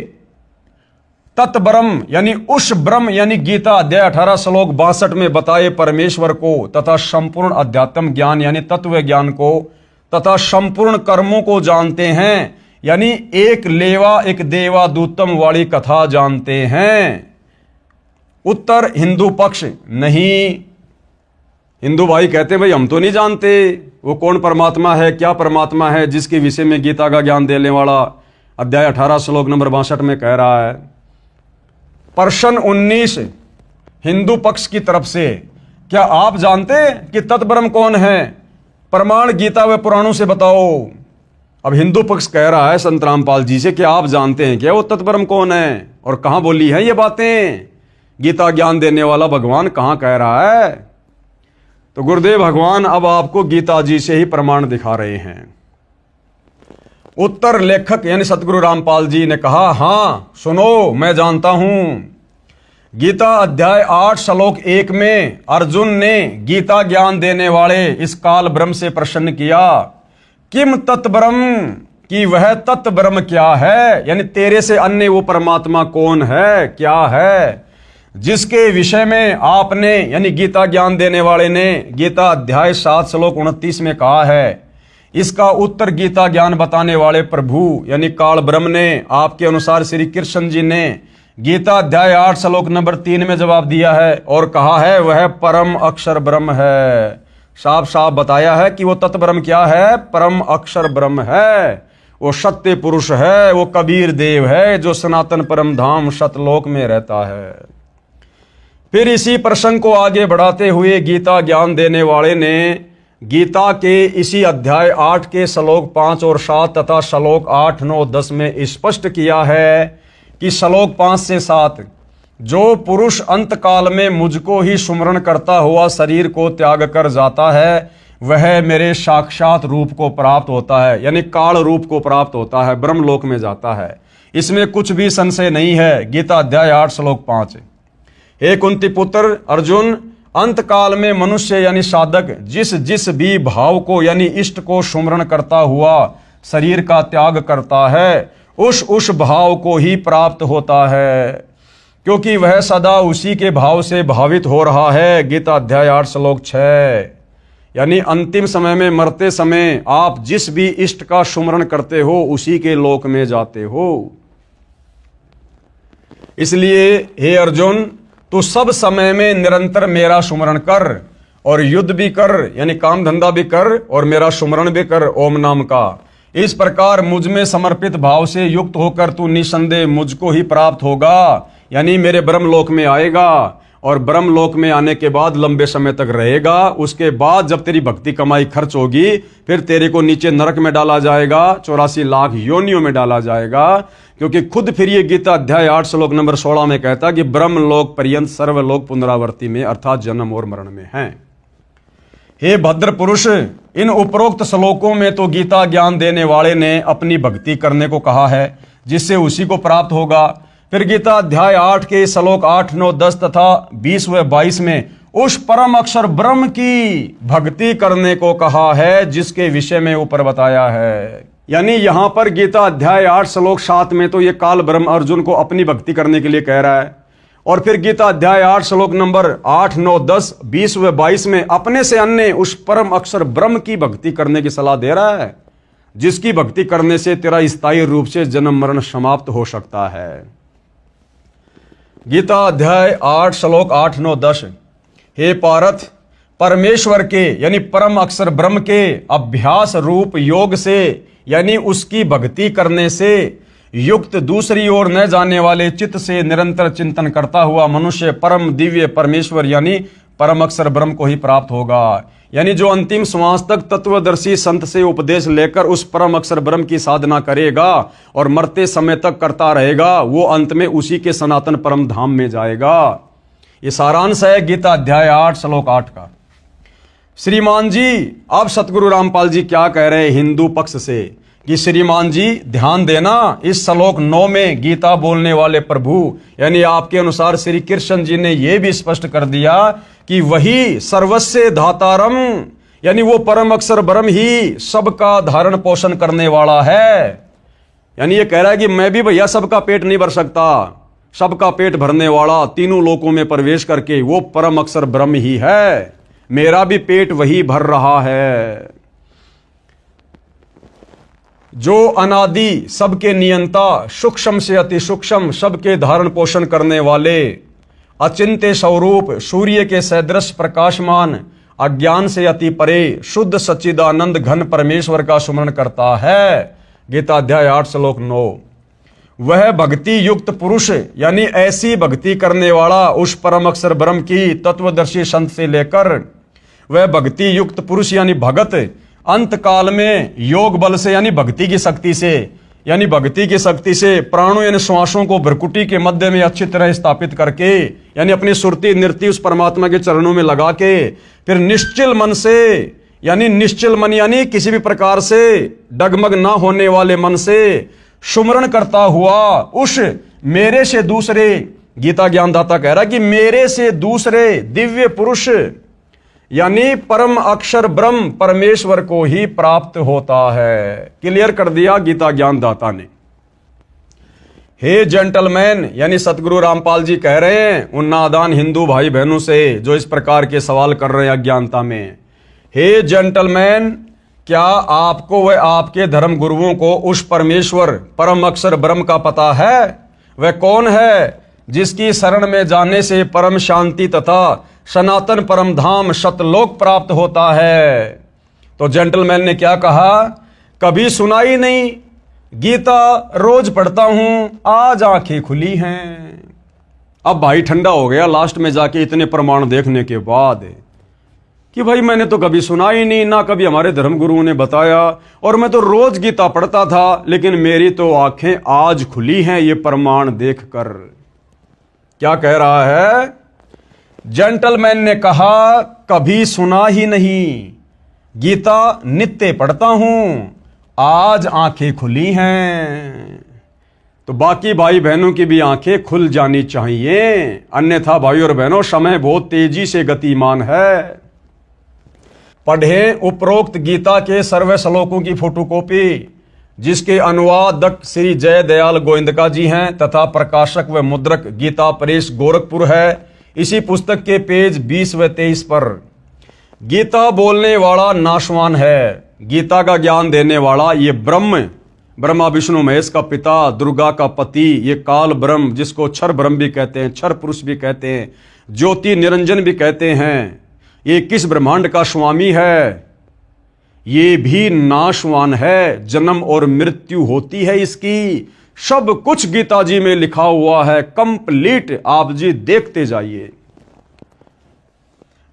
Speaker 1: तत्ब्रह्म यानी उस ब्रह्म यानी गीता अध्याय 18 श्लोक 62 में बताए परमेश्वर को तथा संपूर्ण अध्यात्म ज्ञान यानी तत्व ज्ञान को तथा संपूर्ण कर्मों को जानते हैं, यानी एक लेवा एक देवा दूतम वाली कथा जानते हैं। उत्तर हिंदू पक्ष नहीं। हिंदू भाई कहते हैं भाई हम तो नहीं जानते वो कौन परमात्मा है, क्या परमात्मा है जिसके विषय में गीता का ज्ञान देने वाला अध्याय 18 श्लोक नंबर 62 में कह रहा है। प्रश्न 19 हिंदू पक्ष की तरफ से, क्या आप जानते कि तत्ब्रह्म कौन है? प्रमाण गीता व पुराणों से बताओ। अब हिंदू पक्ष कह रहा है संत रामपाल जी से कि आप जानते हैं क्या वो तत्ब्रह्म कौन है और कहां बोली है ये बातें? गीता ज्ञान देने वाला भगवान कहां कह रहा है? तो गुरुदेव भगवान अब आपको गीता जी से ही प्रमाण दिखा रहे हैं। उत्तर लेखक यानी सतगुरु रामपाल जी ने कहा, हां सुनो मैं जानता हूं। गीता अध्याय 8 श्लोक 1 में अर्जुन ने गीता ज्ञान देने वाले इस काल ब्रह्म से प्रश्न किया, किम तत्ब्रह्म, कि वह तत्ब्रह्म क्या है, यानी तेरे से अन्य वो परमात्मा कौन है, क्या है, जिसके विषय में आपने यानी गीता ज्ञान देने वाले ने गीता अध्याय 7 श्लोक 29 में कहा है। इसका उत्तर गीता ज्ञान बताने वाले प्रभु यानी काल ब्रह्म ने आपके अनुसार श्री कृष्ण जी ने गीता अध्याय 8 श्लोक नंबर 3 में जवाब दिया है और कहा है वह परम अक्षर ब्रह्म है। साफ साफ बताया है कि वो तत्ब्रह्म क्या है, परम अक्षर ब्रह्म है, वो सत्य पुरुष है, वो कबीर देव है जो सनातन परम धाम सतलोक में रहता है। फिर इसी प्रसंग को आगे बढ़ाते हुए गीता ज्ञान देने वाले ने गीता के इसी अध्याय 8 के श्लोक 5 और 7 तथा श्लोक 8, 9, 10 में स्पष्ट किया है कि श्लोक 5 से 7 जो पुरुष अंत काल में मुझको ही सुमरण करता हुआ शरीर को त्याग कर जाता है वह मेरे साक्षात रूप को प्राप्त होता है, यानी काल रूप को प्राप्त होता है, ब्रह्मलोक में जाता है। इसमें कुछ भी संशय नहीं है। गीता अध्याय 8 श्लोक 5। हे कुंती पुत्र अर्जुन, अंत काल में मनुष्य यानी साधक जिस जिस भी भाव को यानी इष्ट को सुमरण करता हुआ शरीर का त्याग करता है उस भाव को ही प्राप्त होता है, क्योंकि वह सदा उसी के भाव से भावित हो रहा है। गीता अध्याय 8 श्लोक 6। यानी अंतिम समय में मरते समय आप जिस भी इष्ट का सुमरण करते हो उसी के लोक में जाते हो। इसलिए हे अर्जुन, तू सब समय में निरंतर मेरा सुमरण कर और युद्ध भी कर यानी काम धंधा भी कर और मेरा सुमरण भी कर ओम नाम का। इस प्रकार मुझ में समर्पित भाव से युक्त होकर तू निसंदेह मुझको ही प्राप्त होगा, यानी मेरे ब्रह्मलोक में आएगा और ब्रह्मलोक में आने के बाद लंबे समय तक रहेगा। उसके बाद जब तेरी भक्ति कमाई खर्च होगी फिर तेरे को नीचे नरक में डाला जाएगा, 84 लाख योनियों में डाला जाएगा, क्योंकि खुद फिर ये गीता अध्याय 8 श्लोक नंबर 16 में कहता कि ब्रह्मलोक पर्यंत सर्वलोक पुनरावर्ती में अर्थात जन्म और मरण में है। हे भद्र पुरुष, इन उपरोक्त श्लोकों में तो गीता ज्ञान देने वाले ने अपनी भक्ति करने को कहा है जिससे उसी को प्राप्त होगा। फिर गीता अध्याय 8 के श्लोक 8, 9, 10 तथा 20 व 22 में उस परम अक्षर ब्रह्म की भक्ति करने को कहा है, जिसके विषय में ऊपर बताया है। यानी यहां पर गीता अध्याय 8 श्लोक 7 में तो ये काल ब्रह्म अर्जुन को अपनी भक्ति करने के लिए कह रहा है, और फिर गीता अध्याय 8 श्लोक नंबर 8, 9, 10, 20 व 22 में अपने से अन्य उस परम अक्षर ब्रह्म की भक्ति करने की सलाह दे रहा है, जिसकी भक्ति करने से तेरा स्थायी रूप से जन्म मरण समाप्त हो सकता है। गीता अध्याय 8 श्लोक 8, 9, 10। हे पार्थ, परमेश्वर के यानी परम अक्षर ब्रह्म के अभ्यास रूप योग से यानी उसकी भक्ति करने से युक्त दूसरी ओर न जाने वाले चित्त से निरंतर चिंतन करता हुआ मनुष्य परम दिव्य परमेश्वर यानी परम अक्षर ब्रह्म को ही प्राप्त होगा। यानी जो अंतिम श्वास तक तत्वदर्शी संत से उपदेश लेकर उस परम अक्षर ब्रह्म की साधना करेगा और मरते समय तक करता रहेगा, वो अंत में उसी के सनातन परम धाम में जाएगा। ये सारांश है गीता अध्याय 8 श्लोक 8 का। श्रीमान जी, अब सतगुरु रामपाल जी क्या कह रहे हैं हिंदू पक्ष से कि श्रीमान जी ध्यान देना, इस श्लोक 9 में गीता बोलने वाले प्रभु यानी आपके अनुसार श्री कृष्ण जी ने यह भी स्पष्ट कर दिया कि वही सर्वस्य धातारम यानी वो परम अक्षर ब्रह्म ही सबका धारण पोषण करने वाला है। यानी ये कह रहा है कि मैं भी भैया सबका पेट नहीं भर सकता, सबका पेट भरने वाला तीनों लोकों में प्रवेश करके वो परम अक्षर ब्रह्म ही है, मेरा भी पेट वही भर रहा है। जो अनादि सबके नियंता सूक्ष्म से अति सूक्ष्म सबके धारण पोषण करने वाले अचिंत्य स्वरूप सूर्य के सदृश प्रकाशमान अज्ञान से अति परे शुद्ध सच्चिदानंद घन परमेश्वर का सुमरण करता है। गीता अध्याय 8 श्लोक 9। वह भक्ति युक्त पुरुष यानी ऐसी भक्ति करने वाला उस परम अक्षर ब्रह्म की तत्वदर्शी संत से लेकर वह भक्ति युक्त पुरुष यानी भगत अंत काल में योग बल से यानी भक्ति की शक्ति से प्राणों यानी श्वासों को भ्रकुटी के मध्य में अच्छी तरह स्थापित करके यानी अपनी सुरती नृत्य उस परमात्मा के चरणों में लगा के फिर निश्चल मन यानी किसी भी प्रकार से डगमग ना होने वाले मन से सुमरण करता हुआ उस मेरे से दूसरे, गीता ज्ञानदाता कह रहा है कि मेरे से दूसरे दिव्य पुरुष यानी परम अक्षर ब्रह्म परमेश्वर को ही प्राप्त होता है। क्लियर कर दिया गीता ज्ञानदाता ने। हे जेंटलमैन यानी सतगुरु रामपाल जी कह रहे हैं उन नादान हिंदू भाई बहनों से जो इस प्रकार के सवाल कर रहे हैं अज्ञानता में। हे जेंटलमैन, क्या आपको व आपके धर्म गुरुओं को उस परमेश्वर परम अक्षर ब्रह्म का पता है? वह कौन है जिसकी शरण में जाने से परम शांति तथा सनातन परम धाम सतलोक प्राप्त होता है? तो जेंटलमैन ने क्या कहा, कभी सुना ही नहीं, गीता रोज पढ़ता हूं, आज आंखें खुली हैं। अब भाई ठंडा हो गया लास्ट में जाके इतने प्रमाण देखने के बाद कि भाई मैंने तो कभी सुना ही नहीं, ना कभी हमारे धर्म गुरुओं ने बताया, और मैं तो रोज गीता पढ़ता था, लेकिन मेरी तो आंखें आज खुली हैं ये प्रमाण देखकर। क्या कह रहा है? जेंटलमैन ने कहा कभी सुना ही नहीं, गीता नित्य पढ़ता हूं, आज आंखें खुली हैं। तो बाकी भाई बहनों की भी आंखें खुल जानी चाहिए, अन्यथा भाई और बहनों समय बहुत तेजी से गतिमान है। पढ़ें उपरोक्त गीता के सर्व श्लोकों की फोटोकॉपी, जिसके अनुवादक श्री जय दयाल गोविंदका जी हैं तथा प्रकाशक व मुद्रक गीता प्रेस गोरखपुर है। इसी पुस्तक के पेज 20 व 23 पर गीता बोलने वाला नाशवान है, गीता का ज्ञान देने वाला ये ब्रह्मा विष्णु महेश का पिता, दुर्गा का पति, ये काल ब्रह्म जिसको क्षर ब्रह्म भी कहते हैं, क्षर पुरुष भी कहते हैं, ज्योति निरंजन भी कहते हैं, ये किस ब्रह्मांड का स्वामी है, ये भी नाशवान है, जन्म और मृत्यु होती है इसकी, सब कुछ गीता जी में लिखा हुआ है कंप्लीट। आप जी देखते जाइए।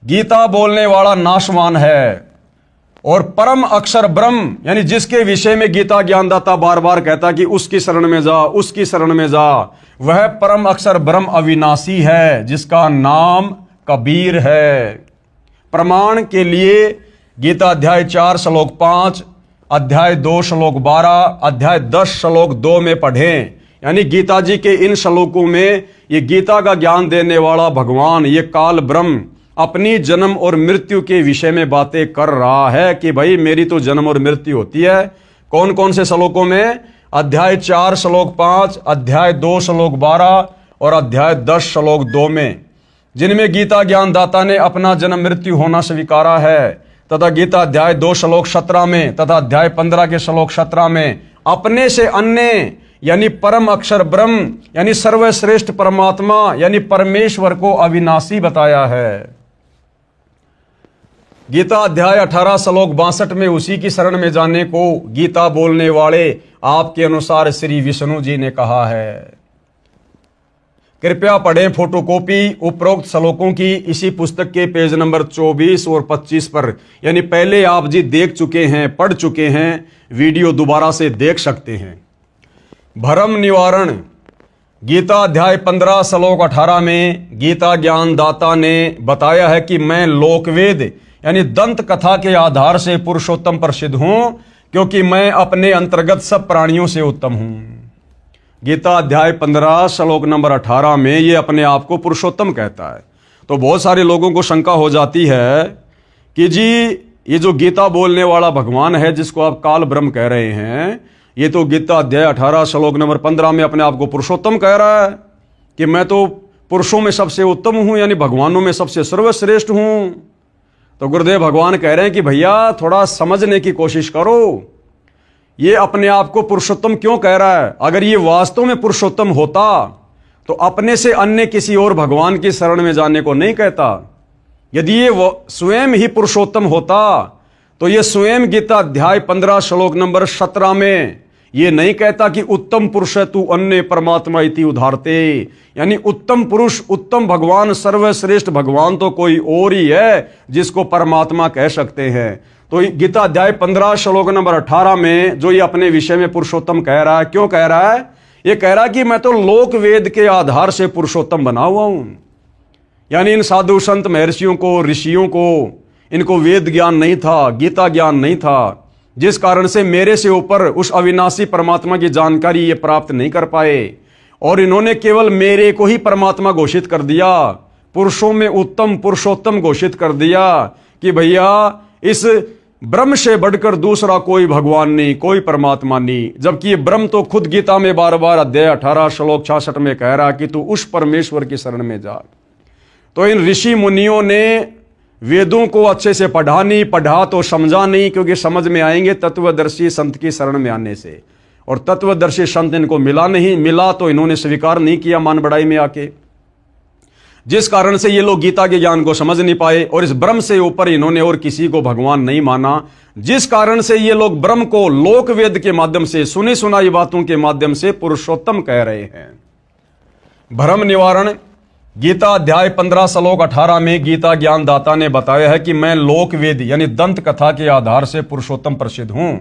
Speaker 1: गीता बोलने वाला नाशवान है और परम अक्षर ब्रह्म यानी जिसके विषय में गीता ज्ञानदाता बार बार कहता कि उसकी शरण में जा, उसकी शरण में जा, वह परम अक्षर ब्रह्म अविनाशी है जिसका नाम कबीर है। प्रमाण के लिए गीता अध्याय 4 श्लोक 5, अध्याय 2 श्लोक 12, अध्याय 10 श्लोक 2 में पढ़ें। यानी गीता जी के इन श्लोकों में ये गीता का ज्ञान देने वाला भगवान, ये काल ब्रह्म अपनी जन्म और मृत्यु के विषय में बातें कर रहा है कि भाई मेरी तो जन्म और मृत्यु होती है। कौन कौन से श्लोकों में? अध्याय 4 श्लोक 5, अध्याय 2 श्लोक 12 और अध्याय 10 श्लोक 2 में, जिनमें गीता ज्ञानदाता ने अपना जन्म मृत्यु होना स्वीकारा है, तथा गीता अध्याय 2 श्लोक 17 में तथा अध्याय 15 के श्लोक 17 में अपने से अन्य यानी परम अक्षर ब्रह्म यानी सर्वश्रेष्ठ परमात्मा यानी परमेश्वर को अविनाशी बताया है। गीता अध्याय 18 श्लोक 62 में उसी की शरण में जाने को गीता बोलने वाले आपके अनुसार श्री विष्णु जी ने कहा है। कृपया पढ़ें फोटोकॉपी उपरोक्त श्लोकों की इसी पुस्तक के पेज नंबर 24 और 25 पर, यानी पहले आप जी देख चुके हैं, पढ़ चुके हैं, वीडियो दोबारा से देख सकते हैं। भ्रम निवारण गीता अध्याय 15 श्लोक 18 में गीता ज्ञानदाता ने बताया है कि मैं लोकवेद यानी दंत कथा के आधार से पुरुषोत्तम प्रसिद्ध हूं, क्योंकि मैं अपने अंतर्गत सब प्राणियों से उत्तम हूं। गीता अध्याय 15 श्लोक नंबर 18 में ये अपने आप को पुरुषोत्तम कहता है। तो बहुत सारे लोगों को शंका हो जाती है कि जी ये जो गीता बोलने वाला भगवान है जिसको आप काल ब्रह्म कह रहे हैं, ये तो गीता अध्याय 18 श्लोक नंबर 15 में अपने आप को पुरुषोत्तम कह रहा है कि मैं तो पुरुषों में सबसे उत्तम हूं, यानी भगवानों में सबसे सर्वश्रेष्ठ हूं। तो गुरुदेव भगवान कह रहे हैं कि भैया थोड़ा समझने की कोशिश करो, ये अपने आप को पुरुषोत्तम क्यों कह रहा है? अगर ये वास्तव में पुरुषोत्तम होता तो अपने से अन्य किसी और भगवान की शरण में जाने को नहीं कहता। यदि ये स्वयं ही पुरुषोत्तम होता तो ये स्वयं गीता अध्याय 15 श्लोक नंबर 17 में ये नहीं कहता कि उत्तम पुरुष है तू अन्य परमात्मा इति उदाहरते, यानी उत्तम पुरुष, उत्तम भगवान, सर्वश्रेष्ठ भगवान तो कोई और ही है जिसको परमात्मा कह सकते हैं। तो गीता अध्याय 15 श्लोक नंबर 18 में जो ये अपने विषय में पुरुषोत्तम कह रहा है, क्यों कह रहा है? ये कह रहा है कि मैं तो लोक वेद के आधार से पुरुषोत्तम बना हुआ हूं, यानी इन साधु संत महर्षियों को, ऋषियों को, इनको वेद ज्ञान नहीं था, गीता ज्ञान नहीं था, जिस कारण से मेरे से ऊपर उस अविनाशी परमात्मा की जानकारी ये प्राप्त नहीं कर पाए, और इन्होंने केवल मेरे को ही परमात्मा घोषित कर दिया, पुरुषों में उत्तम पुरुषोत्तम घोषित कर दिया कि भैया इस ब्रह्म से बढ़कर दूसरा कोई भगवान नहीं, कोई परमात्मा नहीं। जबकि ये ब्रह्म तो खुद गीता में बार बार अध्याय 18 श्लोक 66 में कह रहा कि तू उस परमेश्वर की शरण में जा। तो इन ऋषि मुनियों ने वेदों को अच्छे से पढ़ा नहीं, पढ़ा तो समझा नहीं, क्योंकि समझ में आएंगे तत्वदर्शी संत की शरण में आने से, और तत्वदर्शी संत इनको मिला नहीं, मिला तो इन्होंने स्वीकार नहीं किया मान बढ़ाई में आके, जिस कारण से ये लोग गीता के ज्ञान को समझ नहीं पाए, और इस ब्रह्म से ऊपर इन्होंने और किसी को भगवान नहीं माना, जिस कारण से ये लोग ब्रह्म को लोक वेद के माध्यम से, सुनी सुनाई बातों के माध्यम से पुरुषोत्तम कह रहे हैं। भ्रम निवारण गीता अध्याय 15 श्लोक 18 में गीता ज्ञानदाता ने बताया है कि मैं लोक वेद यानी दंत कथा के आधार से पुरुषोत्तम प्रसिद्ध हूं,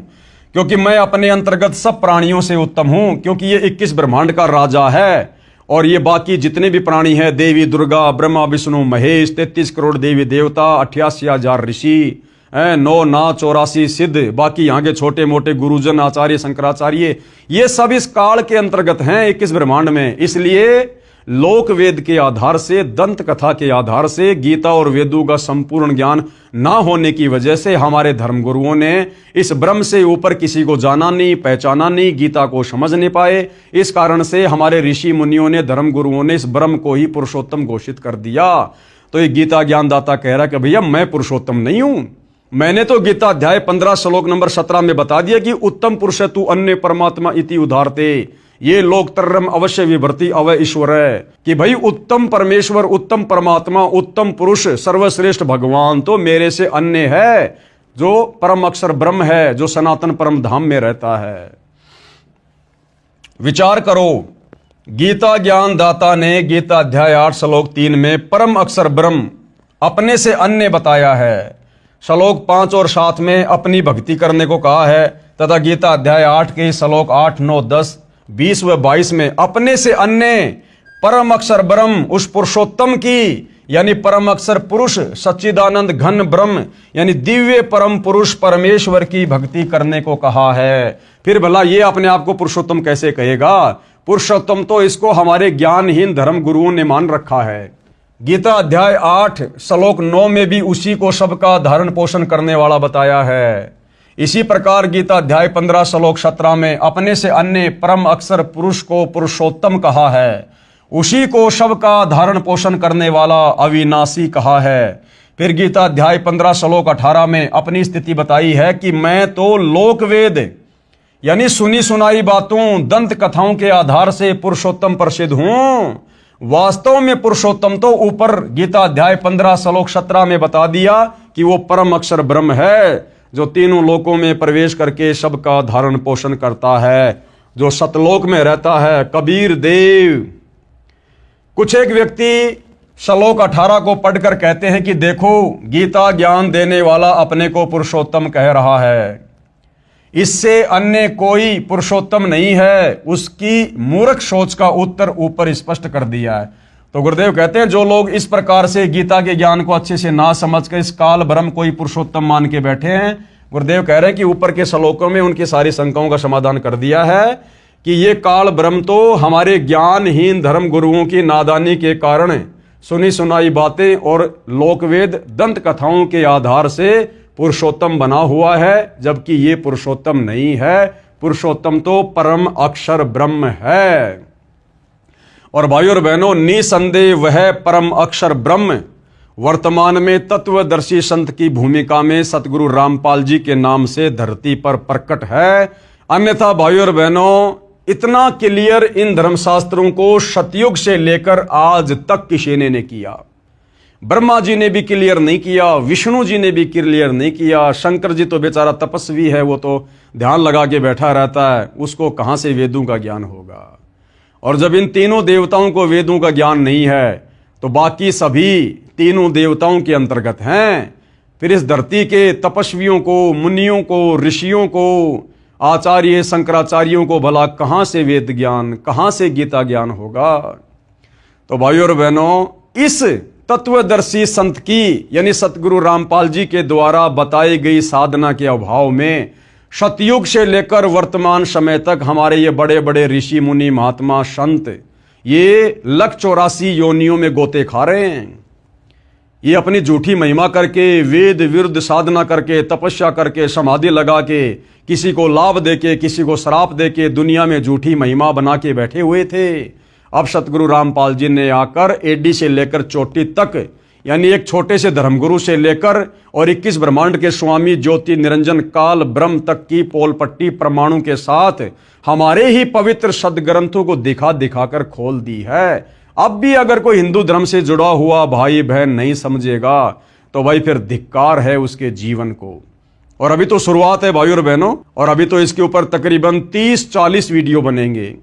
Speaker 1: क्योंकि मैं अपने अंतर्गत सब प्राणियों से उत्तम हूं, क्योंकि ये 21 ब्रह्मांड का राजा है, और ये बाकी जितने भी प्राणी हैं, देवी दुर्गा, ब्रह्मा विष्णु महेश, 33 करोड़ देवी देवता, 88,000 ऋषि, 9 नाथ 84 सिद्ध, बाकी यहाँ के छोटे मोटे गुरुजन, आचार्य, शंकराचार्य, ये सब इस काल के अंतर्गत हैं 21 ब्रह्मांड में। इसलिए लोक वेद के आधार से, दंत कथा के आधार से, गीता और वेदों का संपूर्ण ज्ञान ना होने की वजह से हमारे धर्मगुरुओं ने इस ब्रह्म से ऊपर किसी को जाना नहीं, पहचाना नहीं, गीता को समझ नहीं पाए। इस कारण से हमारे ऋषि मुनियों ने, धर्मगुरुओं ने इस ब्रह्म को ही पुरुषोत्तम घोषित कर दिया। तो ये गीता ज्ञानदाता कह रहा है कि भैया मैं पुरुषोत्तम नहीं हूं, मैंने तो गीता अध्याय 15 श्लोक नंबर 17 में बता दिया कि उत्तम पुरुष तू अन्य परमात्मा इति उदाहरते, ये लोक तरम अवश्य विभर्ति अवय ईश्वर है, कि भाई उत्तम परमेश्वर, उत्तम परमात्मा, उत्तम पुरुष, सर्वश्रेष्ठ भगवान तो मेरे से अन्य है, जो परम अक्षर ब्रह्म है, जो सनातन परम धाम में रहता है। विचार करो, गीता ज्ञानदाता ने गीता अध्याय 8 श्लोक 3 में परम अक्षर ब्रह्म अपने से अन्य बताया है, श्लोक 5 और 7 में अपनी भक्ति करने को कहा है, तथा गीता अध्याय 8 के श्लोक 8, 9, 10, 20 व 22 में अपने से अन्य परम अक्षर ब्रह्म, उस पुरुषोत्तम की यानी परम अक्षर पुरुष, सच्चिदानंद घन ब्रह्म यानी दिव्य परम पुरुष परमेश्वर की भक्ति करने को कहा है। फिर भला ये अपने आप को पुरुषोत्तम कैसे कहेगा? पुरुषोत्तम तो इसको हमारे ज्ञानहीन धर्म गुरुओं ने मान रखा है। गीता अध्याय 8 श्लोक 9 में भी उसी को सबका धारण पोषण करने वाला बताया है। इसी प्रकार गीता अध्याय 15 श्लोक 17 में अपने से अन्य परम अक्षर पुरुष को पुरुषोत्तम कहा है। उसी को सबका धारण पोषण करने वाला अविनाशी कहा है। फिर गीता अध्याय 15 श्लोक 18 में अपनी स्थिति बताई है कि मैं तो लोकवेद यानी सुनी सुनाई बातों दंत कथाओं के आधार से पुरुषोत्तम प्रसिद्ध हूं। वास्तव में पुरुषोत्तम तो ऊपर गीता अध्याय 15 श्लोक 17 में बता दिया कि वो परम अक्षर ब्रह्म है, जो तीनों लोकों में प्रवेश करके सबका धारण पोषण करता है, जो सतलोक में रहता है। कबीर देव कुछ एक व्यक्ति श्लोक 18 को पढ़कर कहते हैं कि देखो, गीता ज्ञान देने वाला अपने को पुरुषोत्तम कह रहा है, इससे अन्य कोई पुरुषोत्तम नहीं है। उसकी मूर्ख सोच का उत्तर ऊपर स्पष्ट कर दिया है। तो गुरुदेव कहते हैं जो लोग इस प्रकार से गीता के ज्ञान को अच्छे से ना समझकर इस काल ब्रह्म को ही पुरुषोत्तम मान के बैठे हैं, गुरुदेव कह रहे हैं कि ऊपर के श्लोकों में उनकी सारी शंकाओं का समाधान कर दिया है कि ये काल ब्रह्म तो हमारे ज्ञानहीन धर्म गुरुओं की नादानी के कारण सुनी सुनाई बातें और लोकवेद दंत कथाओं के आधार से पुरुषोत्तम बना हुआ है, जबकि ये पुरुषोत्तम नहीं है। पुरुषोत्तम तो परम अक्षर ब्रह्म है। और भाइयों और बहनों, निसंदेह वह परम अक्षर ब्रह्म वर्तमान में तत्वदर्शी संत की भूमिका में सतगुरु रामपाल जी के नाम से धरती पर प्रकट है। अन्यथा भाइयों और बहनों, इतना क्लियर इन धर्मशास्त्रों को सतयुग से लेकर आज तक किसी ने किया। ब्रह्मा जी ने भी क्लियर नहीं किया, विष्णु जी ने भी क्लियर नहीं किया। शंकर जी तो बेचारा तपस्वी है, वो तो ध्यान लगा के बैठा रहता है, उसको कहां से वेदों का ज्ञान होगा। और जब इन तीनों देवताओं को वेदों का ज्ञान नहीं है तो बाकी सभी तीनों देवताओं के अंतर्गत हैं। फिर इस धरती के तपस्वियों को, मुनियों को, ऋषियों को, आचार्य शंकराचार्यों को भला कहां से वेद ज्ञान, कहां से गीता ज्ञान होगा। तो भाइयों और बहनों, इस तत्वदर्शी संत की यानी सतगुरु रामपाल जी के द्वारा बताई गई साधना के अभाव में सतयुग से लेकर वर्तमान समय तक हमारे ये बड़े बड़े ऋषि मुनि महात्मा संत ये 184 योनियों में गोते खा रहे हैं। ये अपनी झूठी महिमा करके, वेद विरुद्ध साधना करके, तपस्या करके, समाधि लगा के, किसी को लाभ देके, किसी को श्राप देके दुनिया में झूठी महिमा बना के बैठे हुए थे। अब सतगुरु रामपाल जी ने आकर एडी से लेकर चोटी तक यानी एक छोटे से धर्मगुरु से लेकर और 21 ब्रह्मांड के स्वामी ज्योति निरंजन काल ब्रह्म तक की पोल पट्टी प्रमाणों के साथ हमारे ही पवित्र सदग्रंथों को दिखा दिखाकर खोल दी है। अब भी अगर कोई हिंदू धर्म से जुड़ा हुआ भाई बहन नहीं समझेगा तो भाई फिर धिक्कार है उसके जीवन को। और अभी तो शुरुआत है भाइयों और बहनों, और अभी तो इसके ऊपर तकरीबन 30-40 वीडियो बनेंगे।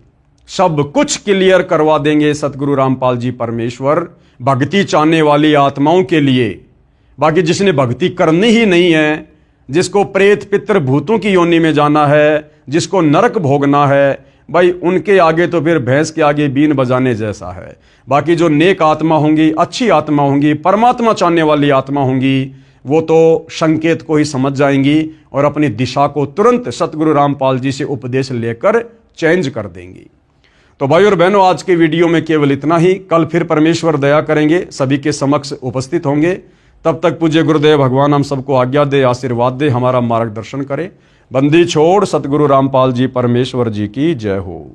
Speaker 1: सब कुछ क्लियर करवा देंगे सतगुरु रामपाल जी परमेश्वर भक्ति चाहने वाली आत्माओं के लिए। बाकी जिसने भक्ति करनी ही नहीं है, जिसको प्रेत पितर भूतों की योनि में जाना है, जिसको नरक भोगना है, भाई उनके आगे तो फिर भैंस के आगे बीन बजाने जैसा है। बाकी जो नेक आत्मा होंगी, अच्छी आत्मा होंगी, परमात्मा चाहने वाली आत्मा होंगी, वो तो संकेत को ही समझ जाएंगी और अपनी दिशा को तुरंत सतगुरु रामपाल जी से उपदेश लेकर चेंज कर देंगी। तो भाई और बहनों, आज के वीडियो में केवल इतना ही। कल फिर परमेश्वर दया करेंगे, सभी के समक्ष उपस्थित होंगे। तब तक पूज्य गुरुदेव भगवान हम सबको आज्ञा दे, आशीर्वाद दे, हमारा मार्गदर्शन करे। बंदी छोड़ सतगुरु रामपाल जी परमेश्वर जी की जय हो।